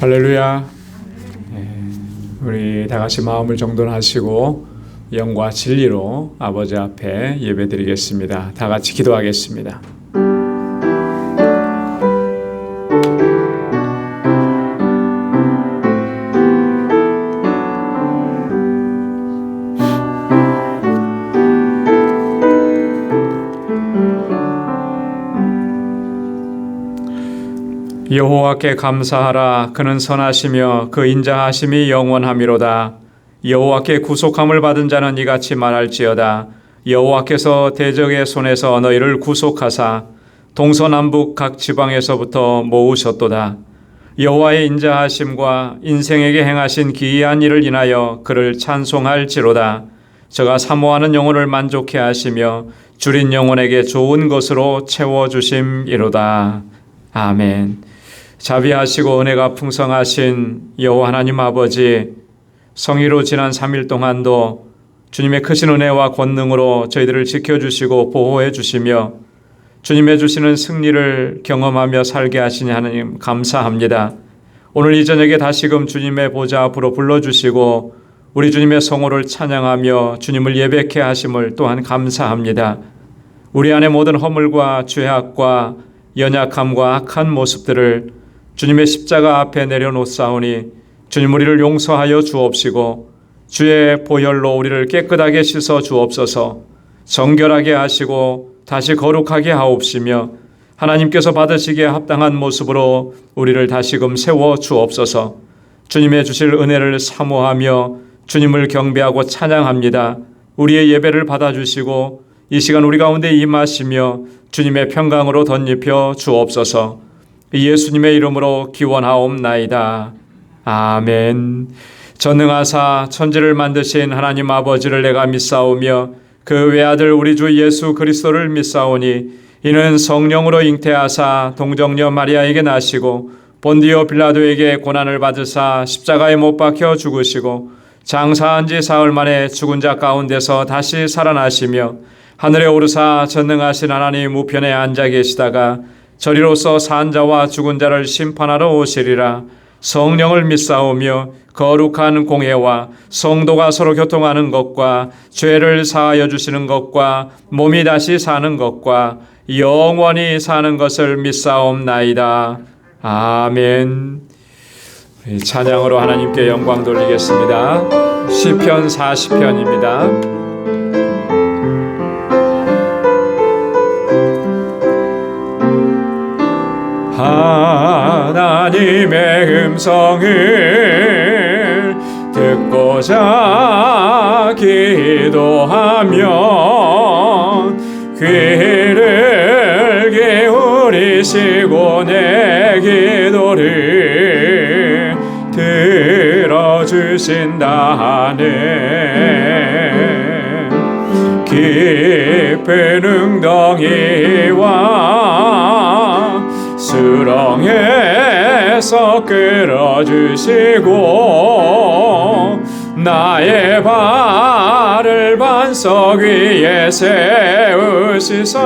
할렐루야. 우리 다 같이 마음을 정돈하시고 영과 진리로 아버지 앞에 예배드리겠습니다. 다 같이 기도하겠습니다. 여호와께 감사하라. 그는 선하시며 그 인자하심이 영원하미로다. 여호와께 구속함을 받은 자는 이같이 말할지어다. 여호와께서 대적의 손에서 너희를 구속하사 동서남북 각 지방에서부터 모으셨도다. 여호와의 인자하심과 인생에게 행하신 기이한 일을 인하여 그를 찬송할지로다. 저가 사모하는 영혼을 만족해 하시며 줄인 영혼에게 좋은 것으로 채워주심이로다. 아멘. 자비하시고 은혜가 풍성하신 여호와 하나님 아버지, 성의로 지난 3일 동안도 주님의 크신 은혜와 권능으로 저희들을 지켜주시고 보호해 주시며 주님의 주시는 승리를 경험하며 살게 하시니 하나님 감사합니다. 오늘 이 저녁에 다시금 주님의 보좌 앞으로 불러주시고 우리 주님의 성호를 찬양하며 주님을 예배케 하심을 또한 감사합니다. 우리 안의 모든 허물과 죄악과 연약함과 악한 모습들을 주님의 십자가 앞에 내려놓사오니 주님 우리를 용서하여 주옵시고 주의 보혈로 우리를 깨끗하게 씻어 주옵소서. 정결하게 하시고 다시 거룩하게 하옵시며 하나님께서 받으시기에 합당한 모습으로 우리를 다시금 세워 주옵소서. 주님의 주실 은혜를 사모하며 주님을 경배하고 찬양합니다. 우리의 예배를 받아주시고 이 시간 우리 가운데 임하시며 주님의 평강으로 덧입혀 주옵소서. 예수님의 이름으로 기원하옵나이다. 아멘. 전능하사 천지를 만드신 하나님 아버지를 내가 믿사오며 그 외아들 우리 주 예수 그리스도를 믿사오니 이는 성령으로 잉태하사 동정녀 마리아에게 나시고 본디오 빌라도에게 고난을 받으사 십자가에 못 박혀 죽으시고 장사한 지 사흘 만에 죽은 자 가운데서 다시 살아나시며 하늘에 오르사 전능하신 하나님 우편에 앉아 계시다가 저리로서 산 자와 죽은 자를 심판하러 오시리라. 성령을 믿사오며 거룩한 공회와 성도가 서로 교통하는 것과 죄를 사하여 주시는 것과 몸이 다시 사는 것과 영원히 사는 것을 믿사옵나이다. 아멘. 찬양으로 하나님께 영광 돌리겠습니다. 시편 40편입니다. 하나님의 음성을 듣고자 기도하며 귀를 기울이시고 내 기도를 들어주신다 하네. 깊은 웅덩이와 수렁에서 끌어주시고 나의 발을 반석 위에 세우시사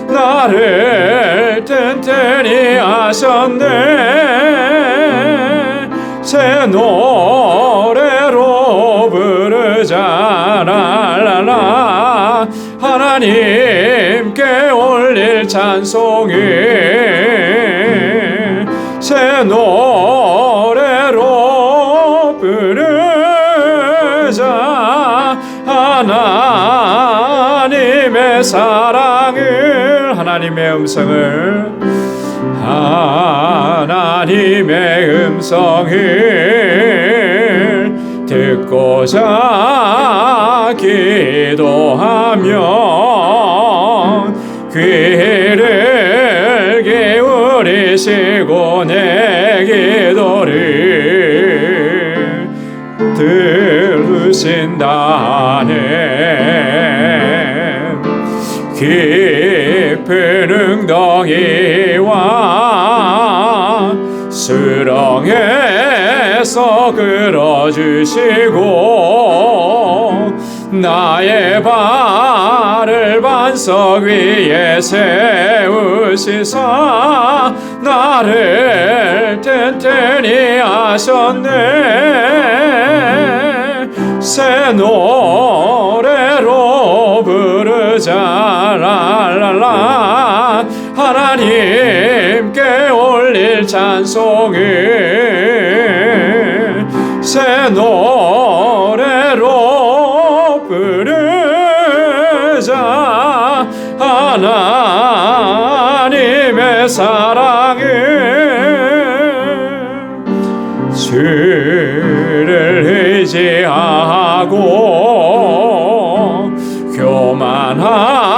나를 튼튼히 하셨네. 새 노래로 부르자 랄랄라. 하나님께 올릴 찬송을 새 노래로 부르자. 하나님의 사랑을 하나님의 음성을 하나님의 음성을 듣고자 기도하며 귀를 기울이시고 내 기도를 들으신다네. 깊은 웅덩이와 수렁에서 끌어주시고 나의 발을 반석 위에 세우시사 나를 튼튼히 하셨네. 새 노래로 부르자 랄랄라 하나님께 올릴 찬송을 새 노래로 부르자 하나님의 사랑을 주를 의지하고 교만하지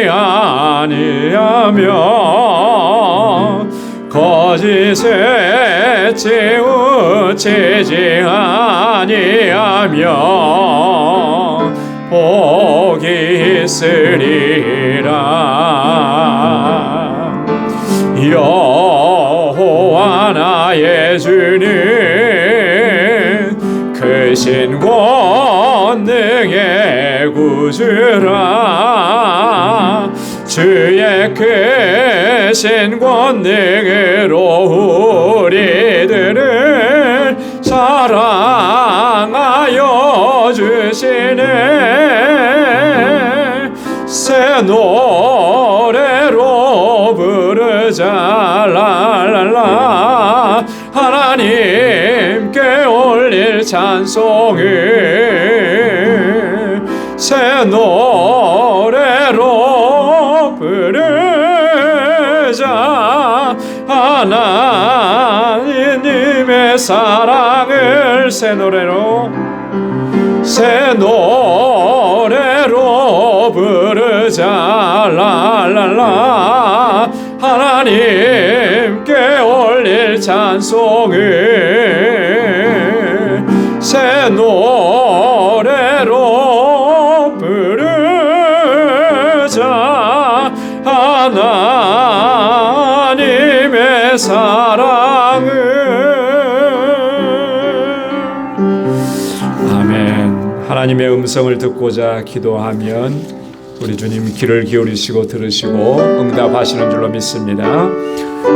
아니하며 거짓에 치우치지 아니하며 복이 있으리라. 여호와 나의 주는 크신 권능의 구주라. 주의 크신 권능으로 우리들을 사랑하여 주시네. 새 노래로 부르자 랄랄라 하나님께 올릴 찬송을 새 노래로 부르자 하나님의 사랑을 새 노래로 부르자 랄랄라 하나님께 올릴 찬송을 새 노래로 부르자 하나님의 사랑을. 아멘. 하나님의 음성을 듣고자 기도하면 우리 주님 귀를 기울이시고 들으시고 응답하시는 줄로 믿습니다.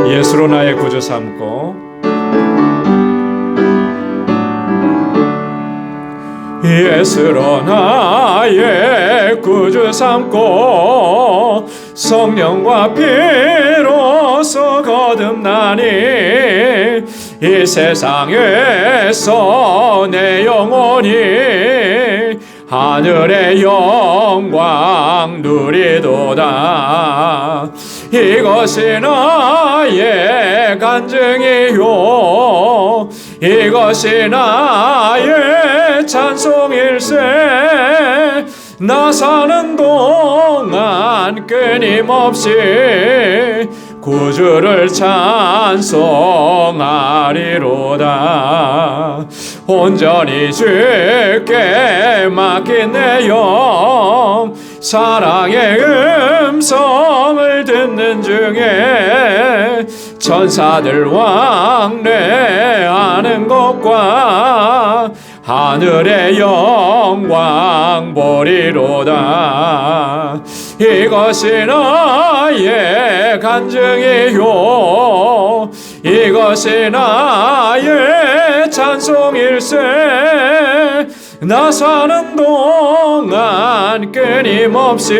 예수로 나의 구주 삼고 예수로 나의 구주 삼고 성령과 피로서 거듭나니 이 세상에서 내 영혼이 하늘의 영광 누리도다. 이것이 나의 간증이요 이것이 나의 찬송일세. 나 사는 동안 끊임없이 구주를 찬송하리로다. 온전히 주께 맡긴 내 영 사랑의 음성을 듣는 중에 천사들 왕래하는 것과 하늘의 영광 보리로다. 이것이 나의 간증이요 이것이 나의 찬송일세. 나 사는 동안 끊임없이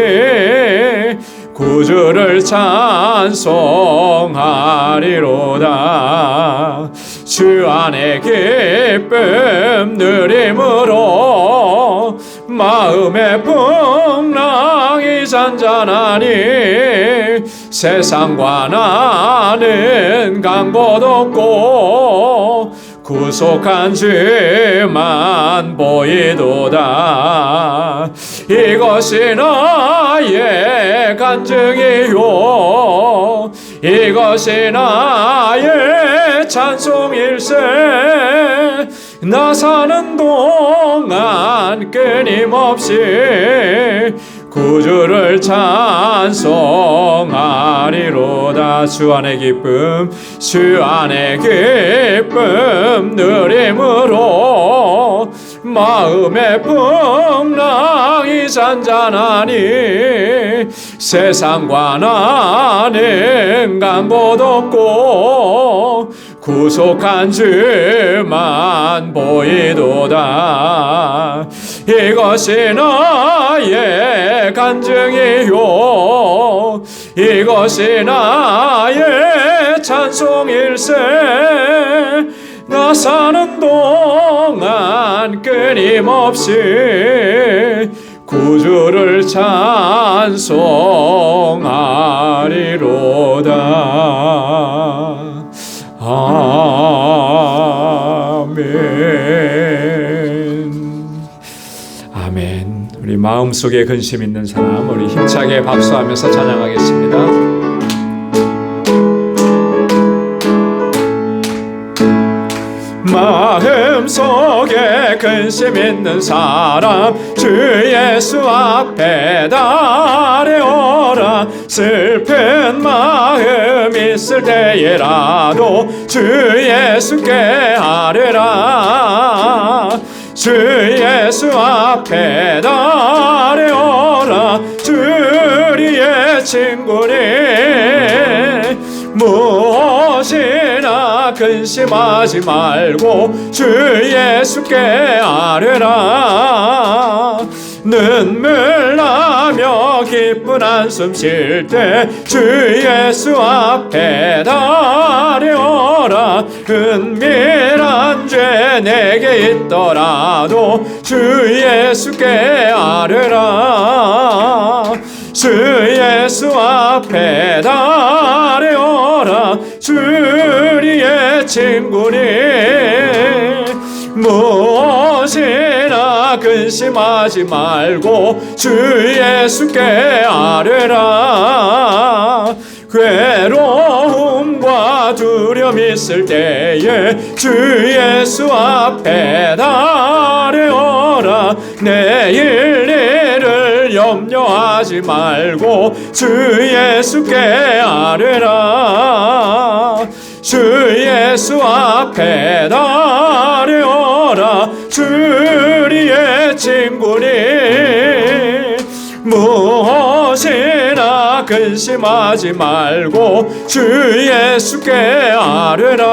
구주를 찬송하리로다. 주 안에 기쁨 누림으로 마음의 풍랑이 잔잔하니 세상과 나는 간 곳 없고 구속한 주만 보이도다. 이것이 나의 간증이요 이것이 나의 찬송일세. 나 사는 동안 끊임없이 구주를 찬송하리로다. 주 안의 기쁨 주 안의 기쁨 누림으로 마음의 풍랑이 잔잔하니 세상과 나는 간 곳 없고 구속한 주만 보이도다. 이것이 나의 간증이요 이것이 나의 찬송일세. 나 사는 동안 끊임없이 구주를 찬송하리로다. 아멘. 아멘. 우리 마음속에 근심 있는 사람, 우리 힘차게 박수하면서 찬양하겠습니다. 마음속에 근심 있는 사람 주 예수 앞에 달려오라. 슬픈 마음 있을 때에라도 주 예수께 아뢰라. 주 예수 앞에 달려오라. 주리의 친구니 무엇이나 근심하지 말고 주 예수께 아뢰라. 눈물 나며 기쁜 한숨 쉴 때 주 예수 앞에 달려오라. 은밀한 죄 내게 있더라도 주 예수께 아뢰라. 주 예수 앞에 달려오라. 주리의 친구니 무엇이나 근심하지 말고 주 예수께 아뢰라. 괴로움과 두려움 있을 때에 주 예수 앞에 달려오라. 내일 일을 염려하지 말고 주 예수께 아뢰라. 주 예수 앞에 달려오라. 주리의 친구니 무엇이나 근심하지 말고 주 예수께 아뢰라.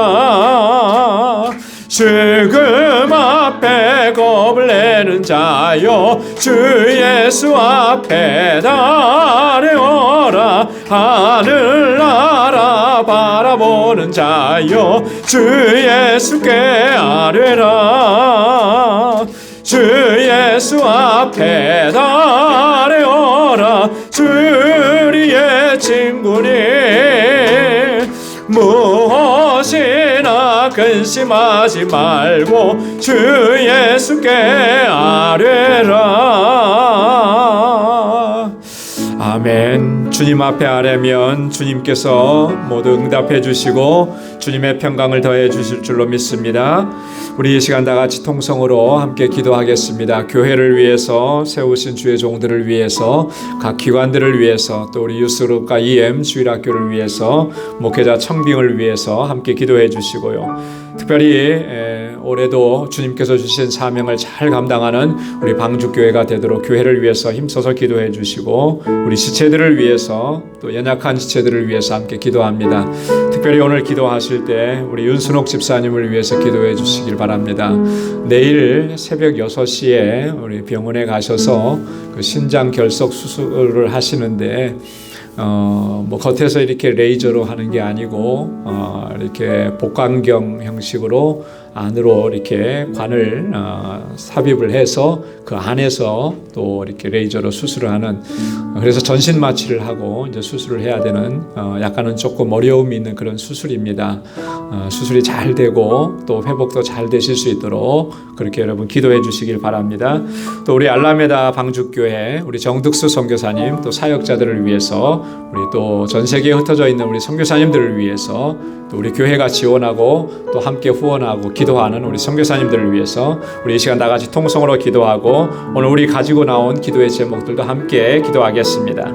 죽음 앞에 겁을 내는 자여 주 예수 앞에 달려오라. 하늘 나라 바라보는 자여 주 예수께 아뢰라. 주 예수 앞에 달려오라. 주리의 친구니 무엇이나 근심하지 말고 주 예수께 아뢰라. 아멘. 주님 앞에 아뢰면 주님께서 모두 응답해 주시고 주님의 평강을 더해 주실 줄로 믿습니다. 우리 이 시간 다 같이 통성으로 함께 기도하겠습니다. 교회를 위해서, 세우신 주의 종들을 위해서, 각 기관들을 위해서, 또 우리 유스그룹과 EM 주일학교를 위해서, 목회자 청빙을 위해서 함께 기도해 주시고요. 특별히 올해도 주님께서 주신 사명을 잘 감당하는 우리 방주교회가 되도록 교회를 위해서 힘써서 기도해 주시고, 우리 지체들을 위해서, 또 연약한 지체들을 위해서 함께 기도합니다. 특별히 오늘 기도하실 때 우리 윤순옥 집사님을 위해서 기도해 주시길 바랍니다. 내일 새벽 6시에 우리 병원에 가셔서 그 신장 결석 수술을 하시는데 뭐 겉에서 이렇게 레이저로 하는 게 아니고 이렇게 복강경 형식으로 안으로 이렇게 관을 삽입을 해서 그 안에서 또 이렇게 레이저로 수술을 하는, 그래서 전신 마취를 하고 이제 수술을 해야 되는 약간은 조금 어려움이 있는 그런 수술입니다. 수술이 잘 되고 또 회복도 잘 되실 수 있도록 그렇게 여러분 기도해 주시길 바랍니다. 또 우리 알라메다 방주교회 우리 정득수 선교사님, 또 사역자들을 위해서, 우리 또 전 세계에 흩어져 있는 우리 선교사님들을 위해서, 또 우리 교회가 지원하고 또 함께 후원하고 기도하는 우리 선교사님들을 위해서 우리 이 시간 다 같이 통성으로 기도하고 오늘 우리 가지고 나온 기도의 제목들도 함께 기도하겠습니다.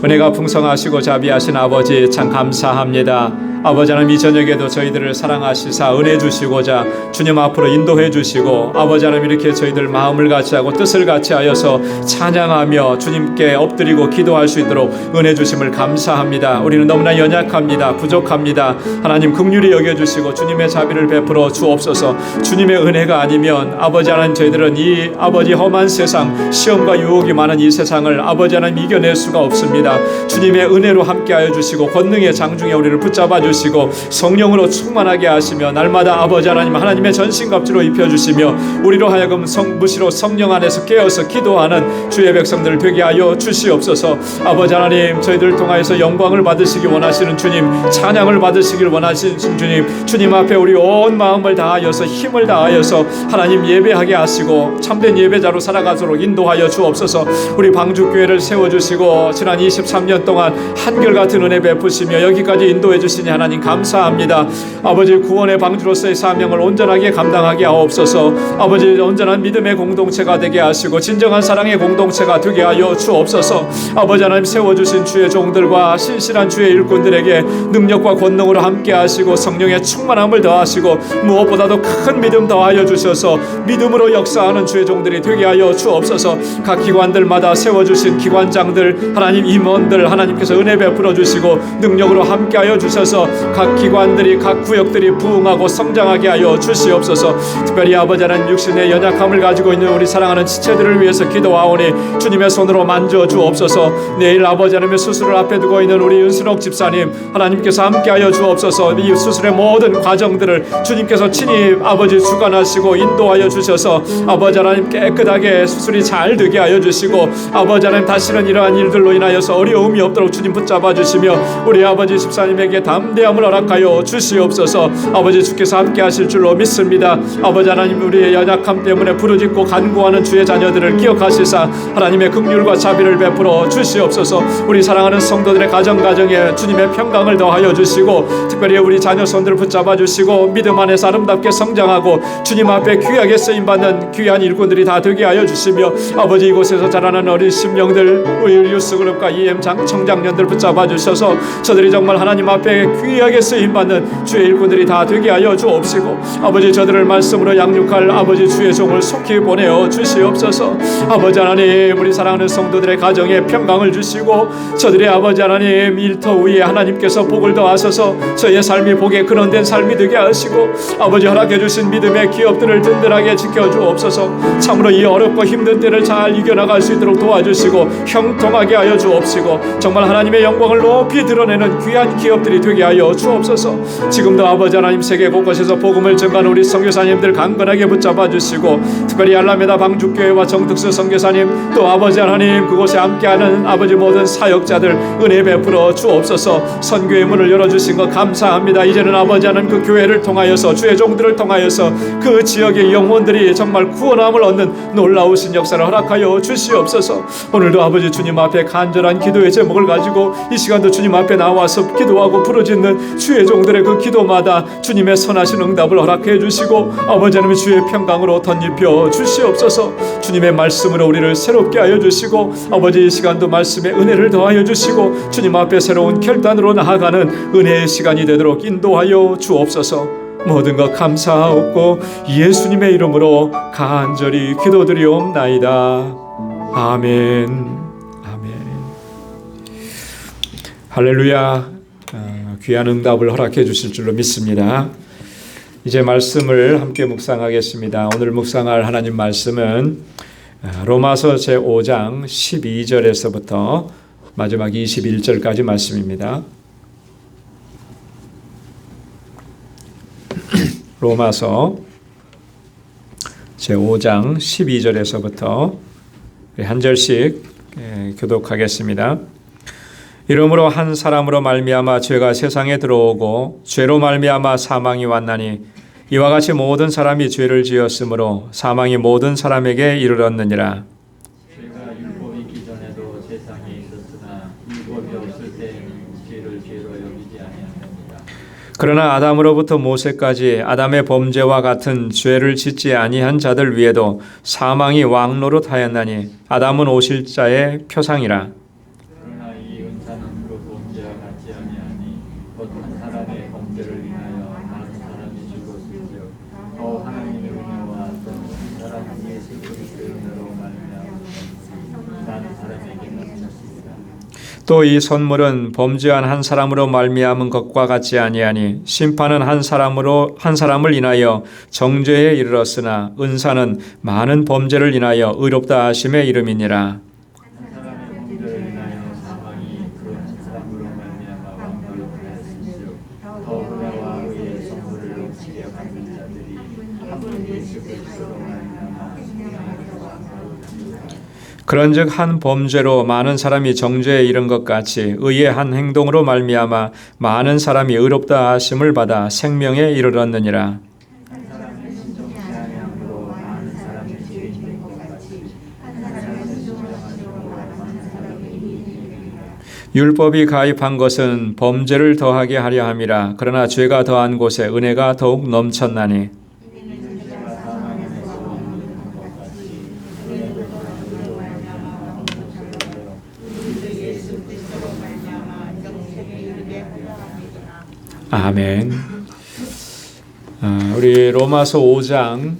은혜가 풍성하시고 자비하신 아버지 참 감사합니다. 아버지 하나님, 이 저녁에도 저희들을 사랑하시사 은혜 주시고자 주님 앞으로 인도해 주시고, 아버지 하나님 이렇게 저희들 마음을 같이 하고 뜻을 같이 하여서 찬양하며 주님께 엎드리고 기도할 수 있도록 은혜 주심을 감사합니다. 우리는 너무나 연약합니다. 부족합니다. 하나님 긍휼히 여겨주시고 주님의 자비를 베풀어 주옵소서. 주님의 은혜가 아니면 아버지 하나님 저희들은 이 아버지 험한 세상, 시험과 유혹이 많은 이 세상을 아버지 하나님 이겨낼 수가 없습니다. 주님의 은혜로 함께하여 주시고 권능의 장중에 우리를 붙잡아 주시고 성령으로 충만하게 하시며 날마다 아버지 하나님 하나님의 전신갑주로 입혀주시며 우리로 하여금 무시로 성령 안에서 깨어서 기도하는 주의 백성들 되게 하여 주시옵소서. 아버지 하나님 저희들 통하여서 영광을 받으시기 원하시는 주님, 찬양을 받으시길 원하시는 주님, 주님 앞에 우리 온 마음을 다하여서 힘을 다하여서 하나님 예배하게 하시고 참된 예배자로 살아가도록 인도하여 주옵소서. 우리 방주교회를 세워주시고 지난 23년 동안 한결같은 은혜 베푸시며 여기까지 인도해 주시니 하나님 감사합니다. 아버지 구원의 방주로서의 사명을 온전하게 감당하게 하옵소서. 아버지 온전한 믿음의 공동체가 되게 하시고 진정한 사랑의 공동체가 되게 하여 주옵소서. 아버지 하나님 세워주신 주의 종들과 신실한 주의 일꾼들에게 능력과 권능으로 함께 하시고 성령의 충만함을 더하시고 무엇보다도 큰 믿음 더하여 주셔서 믿음으로 역사하는 주의 종들이 되게 하여 주옵소서. 각 기관들마다 세워주신 기관장들, 하나님 임원들 하나님께서 은혜 베풀어 주시고 능력으로 함께 하여 주셔서 각 기관들이 각 구역들이 부흥하고 성장하게 하여 주시옵소서. 특별히 아버지 하나님 육신의 연약함을 가지고 있는 우리 사랑하는 지체들을 위해서 기도하오니 주님의 손으로 만져 주옵소서. 내일 아버지 하나님의 수술을 앞에 두고 있는 우리 윤순옥 집사님 하나님께서 함께하여 주옵소서. 이 수술의 모든 과정들을 주님께서 친히 아버지 주관하시고 인도하여 주셔서 아버지 하나님 깨끗하게 수술이 잘 되게 하여 주시고 아버지 하나님 다시는 이러한 일들로 인하여서 어려움이 없도록 주님 붙잡아 주시며 우리 아버지 집사님에게 담대함을 허락하여 주시옵소서. 아버지 주께서 함께 하실 줄로 믿습니다. 아버지 하나님 우리의 연약함 때문에 부르짖고 간구하는 주의 자녀들을 기억하시사 하나님의 긍휼과 자비를 베풀어 주시옵소서. 우리 사랑하는 성도들의 가정에 주님의 평강을 더하여 주시고 특별히 우리 자녀 손들을 붙잡아 주시고 믿음 안에서 아름답게 성장하고 주님 앞에 귀하게 쓰임받는 귀한 일꾼들이 다 되게 하여 주시며 아버지 이곳에서 자라는 어린 심령들 우리 유스그룹과 EM 청장년들 붙잡아 주셔서 저들이 정말 하나님 앞에 귀하게 쓰임받는 주의 일꾼들이 다 되게 하여 주옵시고 아버지 저들을 말씀으로 양육할 아버지 주의 종을 속히 보내어 주시옵소서. 아버지 하나님 우리 사랑하는 성도들의 가정에 평강을 주시고 저들의 아버지 하나님 일터 위에 하나님께서 복을 더하셔서 저의 삶이 복에 근원된 삶이 되게 하시고 아버지 허락해 주신 믿음의 기업들을 든든하게 지켜주옵소서. 참으로 이 어렵고 힘든 때를 잘 이겨나갈 수 있도록 도와주시고 형통하게 하여 주옵시고 정말 하나님의 영광을 높이 드러내는 귀한 기업들이 되게 하여 주옵소서. 지금도 아버지 하나님 세계 곳곳에서 복음을 전가하는 우리 선교사님들 강건하게 붙잡아 주시고 특별히 알라메다 방주교회와 정득수 선교사님 또 아버지 하나님 그곳에 함께하는 아버지 모든 사역자들 은혜 베풀어 주옵소서. 선교의 문을 열어주신 것 감사합니다. 이제는 아버지 하나님 그 교회를 통하여서 주의 종들을 통하여서 그 지역의 영혼들이 정말 구원함을 얻는 놀라우신 역사를 허락하여 주시옵소서. 오늘도 아버지 주님 앞에 간절한 기도의 제목을 가지고 이 시간도 주님 앞에 나와서 기도하고 부르짖는 주의 종들의 그 기도마다 주님의 선하신 응답을 허락해 주시고 아버지 하나님 주의 평강으로 덧입혀 주시옵소서. 주님의 말씀으로 우리를 새롭게 하여 주시고 아버지 이 시간도 말씀의 은혜를 더하여 주시고 주님 앞에 새로운 결단으로 나아가는 은혜의 시간이 되도록 인도하여 주옵소서. 모든 것 감사하옵고 예수님의 이름으로 간절히 기도드리옵나이다. 아멘. 아멘. 할렐루야. 귀한 응답을 허락해 주실 줄로 믿습니다. 이제 말씀을 함께 묵상하겠습니다. 오늘 묵상할 하나님 말씀은 로마서 제5장 12절에서부터 마지막 21절까지 말씀입니다. 로마서 제5장 12절에서부터 한 절씩 교독하겠습니다. 이러므로 한 사람으로 말미암아 죄가 세상에 들어오고 죄로 말미암아 사망이 왔나니 이와 같이 모든 사람이 죄를 지었으므로 사망이 모든 사람에게 이르렀느니라. 죄가 율법이 있기 전에도 세상에 있었으나 율법이 없을 때에는 죄를 죄로 여기지 아니하느니라. 그러나 아담으로부터 모세까지 아담의 범죄와 같은 죄를 짓지 아니한 자들 위에도 사망이 왕노릇하였나니 아담은 오실 자의 표상이라. 그러나 이 은사는 그 범죄와 같지 아니하니 곧 한 사람의 범죄를 인하여 많은 사람이 죽었을지요 또 하나님의 은혜와 또 한 사람 예수 그리스도의 은혜로 말미암아 많은 사람에게 넘쳤습니다. 또 이 선물은 범죄한 한 사람으로 말미암은 것과 같지 아니하니 심판은 한 사람을 인하여 정죄에 이르렀으나 은사는 많은 범죄를 인하여 의롭다 하심에 이름이니라. 한 사람의 범죄를 인하여 사망이 그 한 사람으로 말미암아 왕노릇하였으며 더 은혜와 의의 선물을 넘치게 받는 자들이 한 분 예수 그리스도로 말미암아 그런즉 한 범죄로 많은 사람이 정죄에 이른 것 같이 의의 한 행동으로 말미암아 많은 사람이 의롭다 하심을 받아 생명에 이르렀느니라. 한 사람의 신정치 아니함으로 많은 사람이 죄인된 것 같이 한 사람의 신정하심으로 많은 사람이 의인되리라. 율법이 가입한 것은 범죄를 더하게 하려 함이라. 그러나 죄가 더한 곳에 은혜가 더욱 넘쳤나니 죄가 사망에서 온 것 같이 은혜도 사람으로 말미암아 넘쳤으므로 우리 예수 그리스도로 말미암아 영생에 이르게 하려 함이라. 아멘. 우리 로마서 5장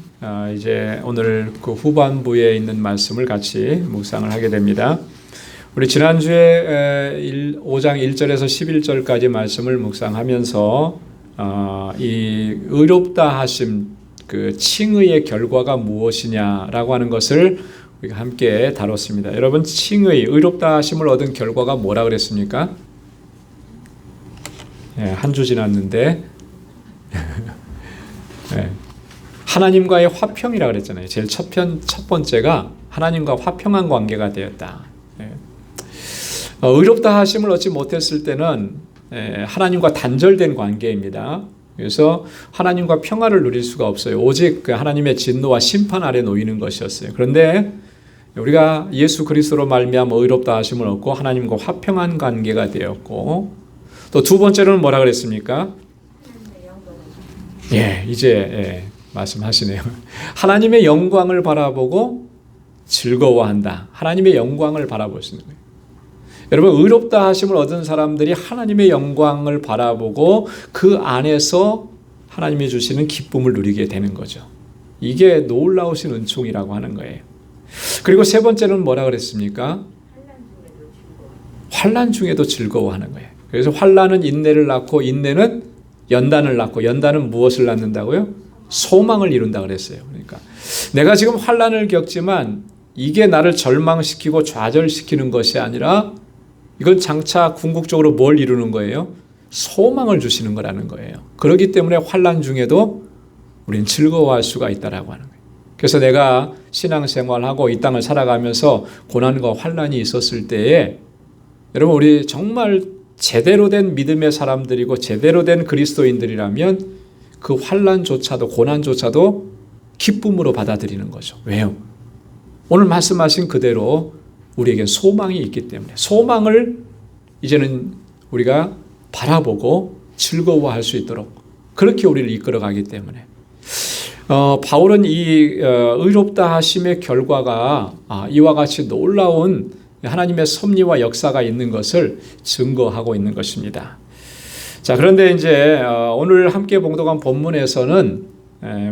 이제 오늘 그 후반부에 있는 말씀을 같이 묵상을 하게 됩니다. 우리 지난주에 5장 1절에서 11절까지 말씀을 묵상하면서 이 의롭다 하심 그 칭의의 결과가 무엇이냐라고 하는 것을 우리가 함께 다뤘습니다. 여러분 칭의 의롭다 하심을 얻은 결과가 뭐라 그랬습니까? 한 주 지났는데 하나님과의 화평이라 그랬잖아요. 제일 첫 번째가 하나님과 화평한 관계가 되었다. 의롭다 하심을 얻지 못했을 때는 하나님과 단절된 관계입니다. 그래서 하나님과 평화를 누릴 수가 없어요. 오직 그 하나님의 진노와 심판 아래 놓이는 것이었어요. 그런데 우리가 예수 그리스도로 말미암아 의롭다 하심을 얻고 하나님과 화평한 관계가 되었고 또 두 번째로는 뭐라 그랬습니까? 이제 말씀하시네요. 하나님의 영광을 바라보고 즐거워한다. 하나님의 영광을 바라볼 수 있는 거예요. 여러분 의롭다 하심을 얻은 사람들이 하나님의 영광을 바라보고 그 안에서 하나님이 주시는 기쁨을 누리게 되는 거죠. 이게 놀라우신 은총이라고 하는 거예요. 그리고 세 번째는 뭐라 그랬습니까? 환난 중에도 즐거워하는 거예요. 그래서 환난은 인내를 낳고 인내는 연단을 낳고 연단은 무엇을 낳는다고요? 소망을 이룬다 그랬어요. 그러니까 내가 지금 환난을 겪지만 이게 나를 절망시키고 좌절시키는 것이 아니라 이건 장차 궁극적으로 뭘 이루는 거예요? 소망을 주시는 거라는 거예요. 그렇기 때문에 환난 중에도 우리는 즐거워할 수가 있다라고 하는 거예요. 그래서 내가 신앙생활하고 이 땅을 살아가면서 고난과 환난이 있었을 때에 여러분 우리 정말 제대로 된 믿음의 사람들이고 제대로 된 그리스도인들이라면 그 환난조차도 고난조차도 기쁨으로 받아들이는 거죠. 왜요? 오늘 말씀하신 그대로 우리에게 소망이 있기 때문에 소망을 이제는 우리가 바라보고 즐거워할 수 있도록 그렇게 우리를 이끌어가기 때문에 바울은 이 의롭다 하심의 결과가 이와 같이 놀라운 하나님의 섭리와 역사가 있는 것을 증거하고 있는 것입니다. 자, 그런데 이제 오늘 함께 봉독한 본문에서는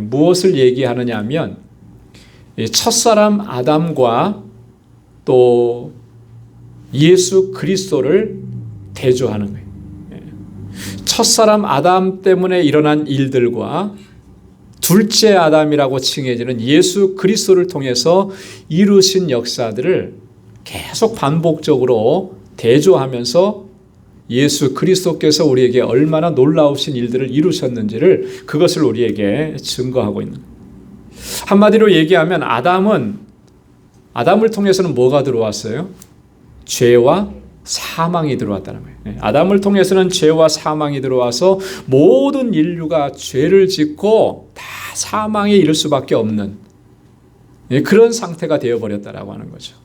무엇을 얘기하느냐 하면 첫사람 아담과 또 예수 그리스도를 대조하는 거예요. 첫사람 아담 때문에 일어난 일들과 둘째 아담이라고 칭해지는 예수 그리스도를 통해서 이루신 역사들을 계속 반복적으로 대조하면서 예수 그리스도께서 우리에게 얼마나 놀라우신 일들을 이루셨는지를 그것을 우리에게 증거하고 있는 거예요. 한마디로 얘기하면 아담을 통해서는 뭐가 들어왔어요? 죄와 사망이 들어왔다는 거예요. 아담을 통해서는 죄와 사망이 들어와서 모든 인류가 죄를 짓고 다 사망에 이를 수밖에 없는 그런 상태가 되어버렸다라고 하는 거죠.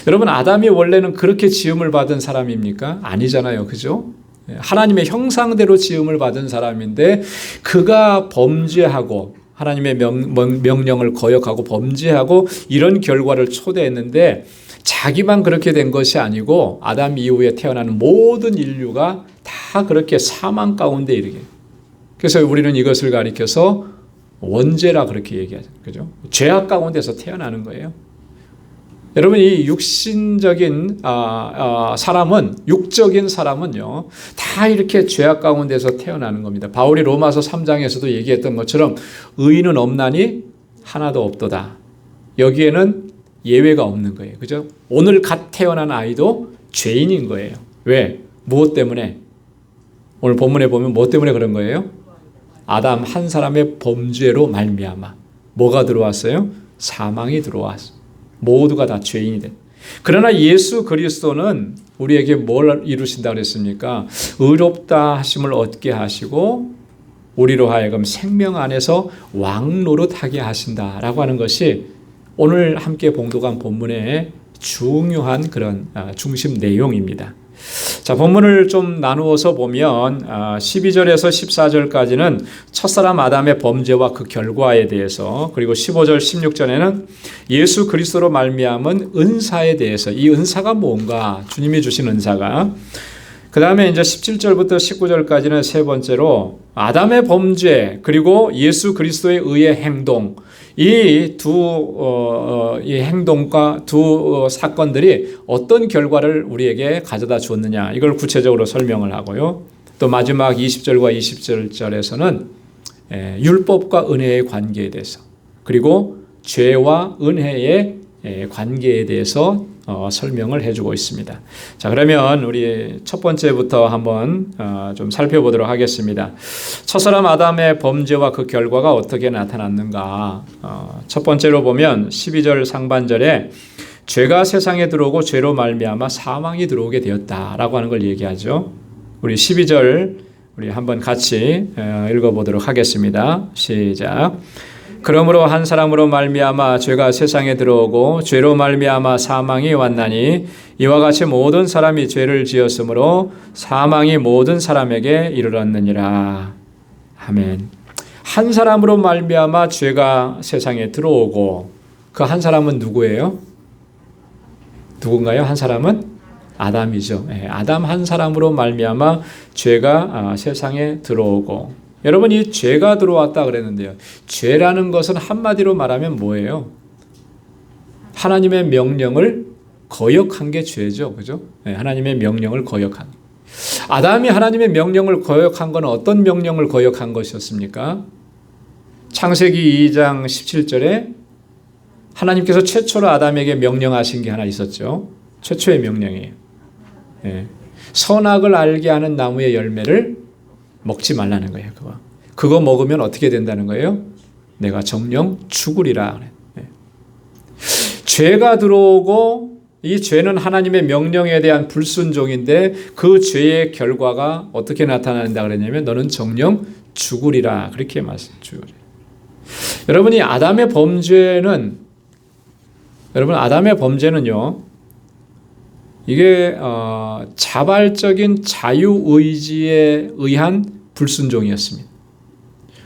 여러분 아담이 원래는 그렇게 지음을 받은 사람입니까? 아니잖아요. 그죠? 하나님의 형상대로 지음을 받은 사람인데 그가 범죄하고 하나님의 명령을 거역하고 범죄하고 이런 결과를 초래했는데 자기만 그렇게 된 것이 아니고 아담 이후에 태어나는 모든 인류가 다 그렇게 사망 가운데 이르게. 그래서 우리는 이것을 가리켜서 원죄라 그렇게 얘기하죠. 그죠? 죄악 가운데서 태어나는 거예요. 여러분, 이 육신적인 사람은, 육적인 사람은요, 다 이렇게 죄악 가운데서 태어나는 겁니다. 바울이 로마서 3장에서도 얘기했던 것처럼 의인은 없나니 하나도 없도다. 여기에는 예외가 없는 거예요. 그죠? 오늘 갓 태어난 아이도 죄인인 거예요. 왜? 무엇 때문에? 오늘 본문에 보면 무엇 때문에 그런 거예요? 아담 한 사람의 범죄로 말미암아 뭐가 들어왔어요? 사망이 들어왔어요. 모두가 다 죄인이 된. 그러나 예수 그리스도는 우리에게 뭘 이루신다 그랬습니까? 의롭다 하심을 얻게 하시고 우리로 하여금 생명 안에서 왕노릇하게 하신다라고 하는 것이 오늘 함께 봉독한 본문의 중요한 그런 중심 내용입니다. 자, 본문을 좀 나누어서 보면 12절에서 14절까지는 첫사람 아담의 범죄와 그 결과에 대해서, 그리고 15절 16절에는 예수 그리스도로 말미암은 은사에 대해서, 이 은사가 뭔가, 주님이 주신 은사가, 그 다음에 이제 17절부터 19절까지는 세 번째로 아담의 범죄 그리고 예수 그리스도의 의의 행동, 이 이 행동과 두 사건들이 어떤 결과를 우리에게 가져다 주었느냐, 이걸 구체적으로 설명을 하고요. 또 마지막 20절과 27절에서는 율법과 은혜의 관계에 대해서, 그리고 죄와 은혜의 관계에 대해서 설명을 해주고 있습니다. 자, 그러면 우리 첫 번째부터 한번 좀 살펴보도록 하겠습니다. 첫사람 아담의 범죄와 그 결과가 어떻게 나타났는가. 첫 번째로 보면 12절 상반절에 죄가 세상에 들어오고 죄로 말미암아 사망이 들어오게 되었다라고 하는 걸 얘기하죠. 우리 12절 우리 한번 같이 읽어보도록 하겠습니다. 시작. 그러므로 한 사람으로 말미암아 죄가 세상에 들어오고 죄로 말미암아 사망이 왔나니 이와 같이 모든 사람이 죄를 지었으므로 사망이 모든 사람에게 이르렀느니라. 아멘. 한 사람으로 말미암아 죄가 세상에 들어오고, 그 한 사람은 누구예요? 누군가요? 한 사람은 아담이죠. 아담 한 사람으로 말미암아 죄가 세상에 들어오고, 여러분, 이 죄가 들어왔다 그랬는데요. 죄라는 것은 한마디로 말하면 뭐예요? 하나님의 명령을 거역한 게 죄죠. 그죠? 하나님의 명령을 거역한. 아담이 하나님의 명령을 거역한 건 어떤 명령을 거역한 것이었습니까? 창세기 2장 17절에 하나님께서 최초로 아담에게 명령하신 게 하나 있었죠. 최초의 명령이에요. 선악을 알게 하는 나무의 열매를 먹지 말라는 거예요. 그거 먹으면 어떻게 된다는 거예요? 내가 정령 죽으리라. 죄가 들어오고, 이 죄는 하나님의 명령에 대한 불순종인데 그 죄의 결과가 어떻게 나타난다 그랬냐면 너는 정령 죽으리라. 그렇게 말씀해요. 여러분이 아담의 범죄는요, 이게 자발적인 자유의지에 의한 불순종이었습니다.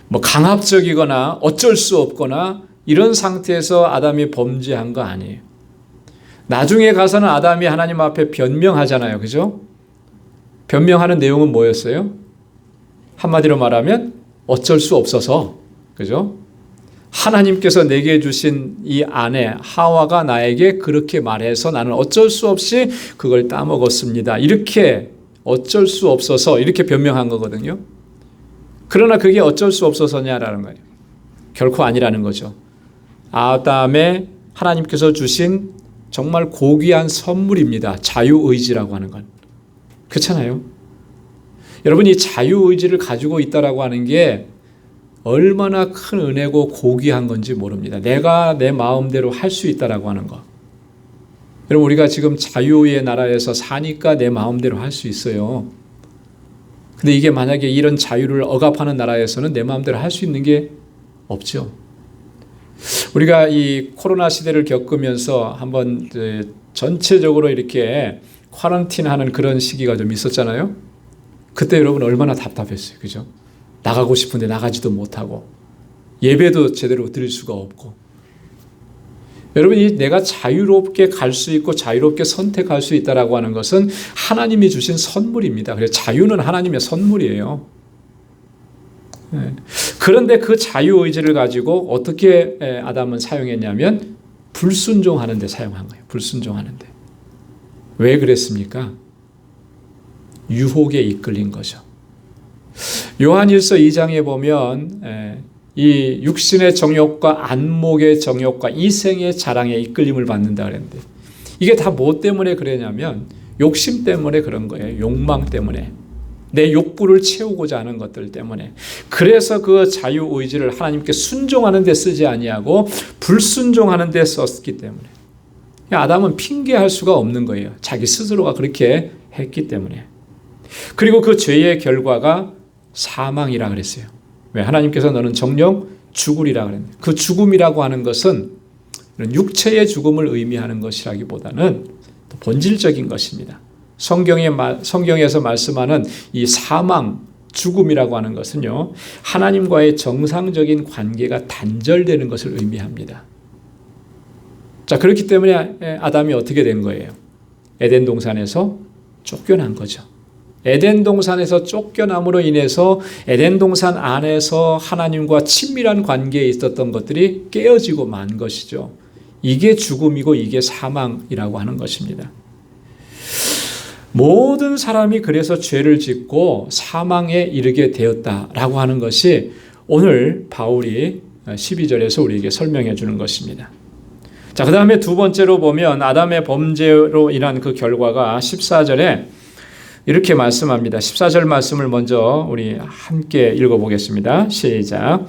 뭐 강압적이거나 어쩔 수 없거나 이런 상태에서 아담이 범죄한 거 아니에요. 나중에 가서는 아담이 하나님 앞에 변명하잖아요. 그죠? 변명하는 내용은 뭐였어요? 한마디로 말하면 어쩔 수 없어서, 그죠? 하나님께서 내게 주신 이 아내 하와가 나에게 그렇게 말해서 나는 어쩔 수 없이 그걸 따먹었습니다. 이렇게 어쩔 수 없어서 이렇게 변명한 거거든요. 그러나 그게 어쩔 수 없어서냐라는 거예요. 결코 아니라는 거죠. 아담에 하나님께서 주신 정말 고귀한 선물입니다. 자유의지라고 하는 건. 그렇잖아요. 여러분, 이 자유의지를 가지고 있다라고 하는 게 얼마나 큰 은혜고 고귀한 건지 모릅니다. 내가 내 마음대로 할 수 있다라고 하는 거. 여러분, 우리가 지금 자유의 나라에서 사니까 내 마음대로 할 수 있어요. 근데 이게 만약에 이런 자유를 억압하는 나라에서는 내 마음대로 할 수 있는 게 없죠. 우리가 이 코로나 시대를 겪으면서 한번 전체적으로 이렇게 쿼런틴하는 그런 시기가 좀 있었잖아요. 그때 여러분 얼마나 답답했어요. 그죠? 나가고 싶은데 나가지도 못하고 예배도 제대로 드릴 수가 없고. 여러분, 내가 자유롭게 갈 수 있고 자유롭게 선택할 수 있다라고 하는 것은 하나님이 주신 선물입니다. 그래서 자유는 하나님의 선물이에요. 그런데 그 자유의지를 가지고 어떻게 아담은 사용했냐면 불순종하는 데 사용한 거예요. 불순종하는 데. 왜 그랬습니까? 유혹에 이끌린 거죠. 요한일서 2장에 보면 이 육신의 정욕과 안목의 정욕과 이생의 자랑에 이끌림을 받는다 그랬는데 이게 다 뭐 때문에 그러냐면 욕심 때문에 그런 거예요. 욕망 때문에. 내 욕구를 채우고자 하는 것들 때문에. 그래서 그 자유의지를 하나님께 순종하는 데 쓰지 아니하고 불순종하는 데 썼기 때문에. 아담은 핑계할 수가 없는 거예요. 자기 스스로가 그렇게 했기 때문에. 그리고 그 죄의 결과가 사망이라 그랬어요. 왜? 하나님께서 너는 정령 죽으리라 그랬는데 그 죽음이라고 하는 것은 육체의 죽음을 의미하는 것이라기보다는 본질적인 것입니다. 성경에서 말씀하는 이 사망, 죽음이라고 하는 것은요, 하나님과의 정상적인 관계가 단절되는 것을 의미합니다. 자, 그렇기 때문에 아담이 어떻게 된 거예요? 에덴 동산에서 쫓겨난 거죠. 에덴 동산에서 쫓겨남으로 인해서 에덴 동산 안에서 하나님과 친밀한 관계에 있었던 것들이 깨어지고 만 것이죠. 이게 죽음이고 이게 사망이라고 하는 것입니다. 모든 사람이 그래서 죄를 짓고 사망에 이르게 되었다라고 하는 것이 오늘 바울이 12절에서 우리에게 설명해 주는 것입니다. 자, 그 다음에 두 번째로 보면 아담의 범죄로 인한 그 결과가 14절에 이렇게 말씀합니다. 14절 말씀을 먼저 우리 함께 읽어보겠습니다. 시작.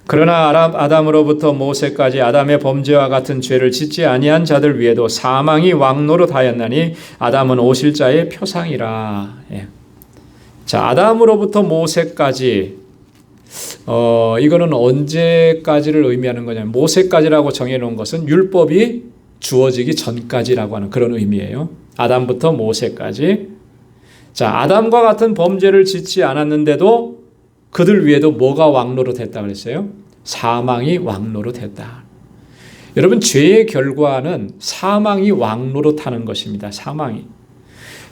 그러나 아담으로부터 모세까지 아담의 범죄와 같은 죄를 짓지 아니한 자들 위에도 사망이 왕노릇하였나니 아담은 오실자의 표상이라. 예. 자, 아담으로부터 모세까지 이거는 언제까지를 의미하는 거냐면 모세까지라고 정해놓은 것은 율법이 주어지기 전까지라고 하는 그런 의미예요. 아담부터 모세까지. 자, 아담과 같은 범죄를 짓지 않았는데도 그들 위에도 뭐가 왕노릇했다 그랬어요? 사망이 왕노릇했다. 여러분, 죄의 결과는 사망이 왕노릇하는 것입니다. 사망이.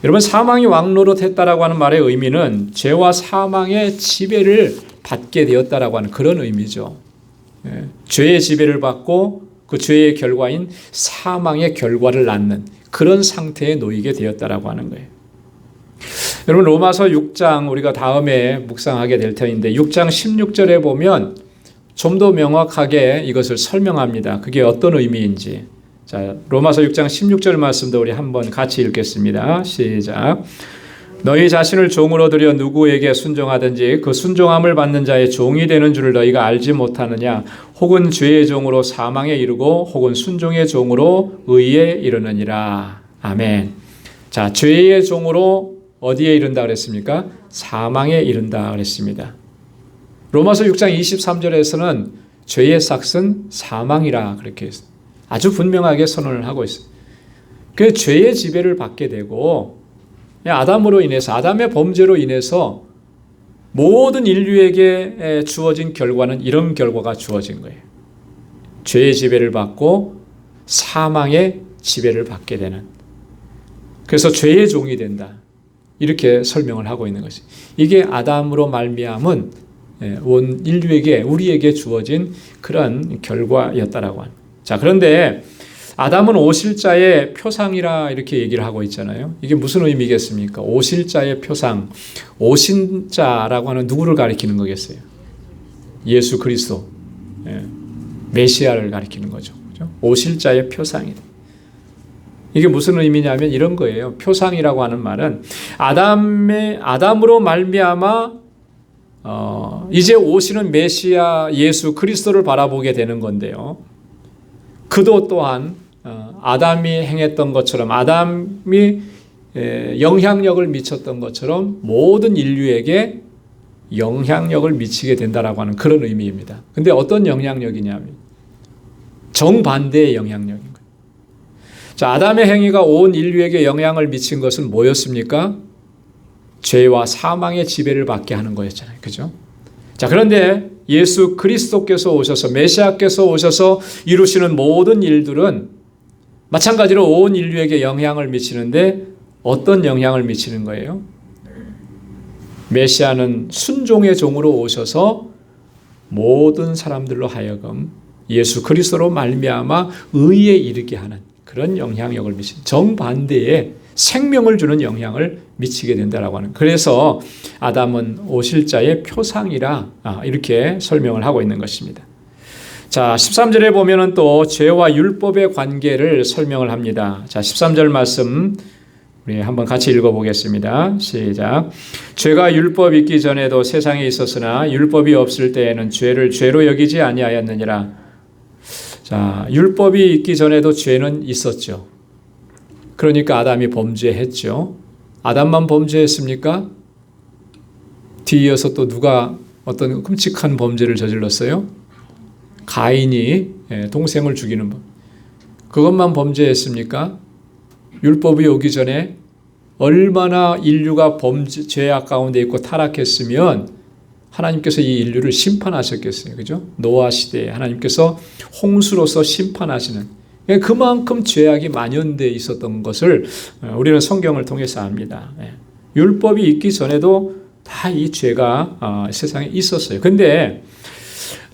여러분, 사망이 왕노릇했다라고 하는 말의 의미는 죄와 사망의 지배를 받게 되었다라고 하는 그런 의미죠. 죄의 지배를 받고 그 죄의 결과인 사망의 결과를 낳는 그런 상태에 놓이게 되었다라고 하는 거예요. 여러분, 로마서 6장 우리가 다음에 묵상하게 될 터인데 6장 16절에 보면 좀 더 명확하게 이것을 설명합니다. 그게 어떤 의미인지. 자, 로마서 6장 16절 말씀도 우리 한번 같이 읽겠습니다. 시작. 너희 자신을 종으로 들여 누구에게 순종하든지 그 순종함을 받는 자의 종이 되는 줄을 너희가 알지 못하느냐? 혹은 죄의 종으로 사망에 이르고 혹은 순종의 종으로 의에 이르느니라. 아멘. 자, 죄의 종으로 어디에 이른다 그랬습니까? 사망에 이른다 그랬습니다. 로마서 6장 23절에서는 죄의 삭은 사망이라 그렇게 아주 분명하게 선언을 하고 있어요. 그 죄의 지배를 받게 되고 아담으로 인해서 아담의 범죄로 인해서 모든 인류에게 주어진 결과는 이런 결과가 주어진 거예요. 죄의 지배를 받고 사망의 지배를 받게 되는. 그래서 죄의 종이 된다. 이렇게 설명을 하고 있는 것이. 이게 아담으로 말미암은 온 인류에게 우리에게 주어진 그런 결과였다라고 하는. 자, 그런데 아담은 오실자의 표상이라 이렇게 얘기를 하고 있잖아요. 이게 무슨 의미겠습니까? 오실자의 표상. 오신 자라고 하는 누구를 가리키는 거겠어요? 예수 그리스도. 메시아를 가리키는 거죠. 그렇죠? 오실자의 표상이다. 이게 무슨 의미냐면 이런 거예요. 표상이라고 하는 말은 아담으로 말미암아 이제 오시는 메시아 예수 그리스도를 바라보게 되는 건데요. 그도 또한 아담이 행했던 것처럼 아담이 영향력을 미쳤던 것처럼 모든 인류에게 영향력을 미치게 된다라고 하는 그런 의미입니다. 근데 어떤 영향력이냐면 정반대의 영향력인 거예요. 자, 아담의 행위가 온 인류에게 영향을 미친 것은 뭐였습니까? 죄와 사망의 지배를 받게 하는 거였잖아요. 그죠? 자, 그런데 예수 그리스도께서 오셔서, 메시아께서 오셔서 이루시는 모든 일들은 마찬가지로 온 인류에게 영향을 미치는데 어떤 영향을 미치는 거예요? 메시아는 순종의 종으로 오셔서 모든 사람들로 하여금 예수 그리스도로 말미암아 의에 이르게 하는 그런 영향력을 미치는, 정반대의 생명을 주는 영향을 미치게 된다라고 하는. 그래서 아담은 오실 자의 표상이라 이렇게 설명을 하고 있는 것입니다. 자, 13절에 보면은 또 죄와 율법의 관계를 설명을 합니다. 자, 13절 말씀 우리 한번 같이 읽어보겠습니다. 시작. 죄가 율법 있기 전에도 세상에 있었으나 율법이 없을 때에는 죄를 죄로 여기지 아니하였느니라. 자, 율법이 있기 전에도 죄는 있었죠. 그러니까 아담이 범죄했죠. 아담만 범죄했습니까? 뒤이어서 또 누가 어떤 끔찍한 범죄를 저질렀어요? 가인이 동생을 죽이는 법. 그것만 범죄했습니까? 율법이 오기 전에 얼마나 인류가 죄악 가운데 있고 타락했으면 하나님께서 이 인류를 심판하셨겠어요. 그죠? 노아 시대에 하나님께서 홍수로서 심판하시는, 그만큼 죄악이 만연되어 있었던 것을 우리는 성경을 통해서 압니다. 율법이 있기 전에도 다 이 죄가 세상에 있었어요. 근데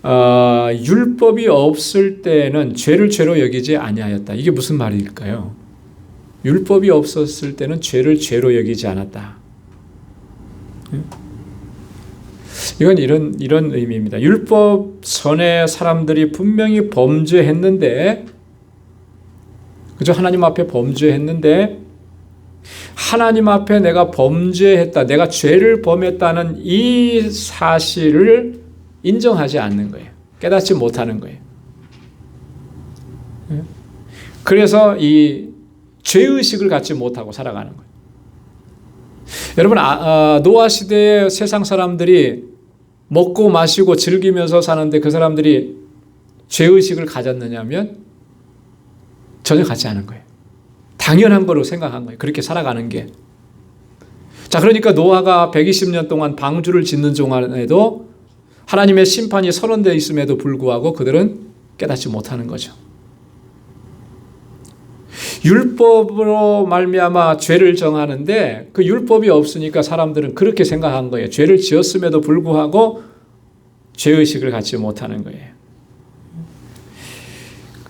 율법이 없을 때는 죄를 죄로 여기지 아니하였다. 이게 무슨 말일까요? 율법이 없었을 때는 죄를 죄로 여기지 않았다. 이건 이런 의미입니다. 율법 전에 사람들이 분명히 범죄했는데, 그죠? 하나님 앞에 범죄했는데, 하나님 앞에 내가 범죄했다, 내가 죄를 범했다는 이 사실을 인정하지 않는 거예요. 깨닫지 못하는 거예요. 그래서 이 죄의식을 갖지 못하고 살아가는 거예요. 여러분, 노아 시대의 세상 사람들이 먹고 마시고 즐기면서 사는데 그 사람들이 죄의식을 가졌느냐면 전혀 갖지 않은 거예요. 당연한 거로 생각한 거예요. 그렇게 살아가는 게. 자, 그러니까 노아가 120년 동안 방주를 짓는 동안에도 하나님의 심판이 선언되어 있음에도 불구하고 그들은 깨닫지 못하는 거죠. 율법으로 말미암아 죄를 정하는데 그 율법이 없으니까 사람들은 그렇게 생각한 거예요. 죄를 지었음에도 불구하고 죄의식을 갖지 못하는 거예요.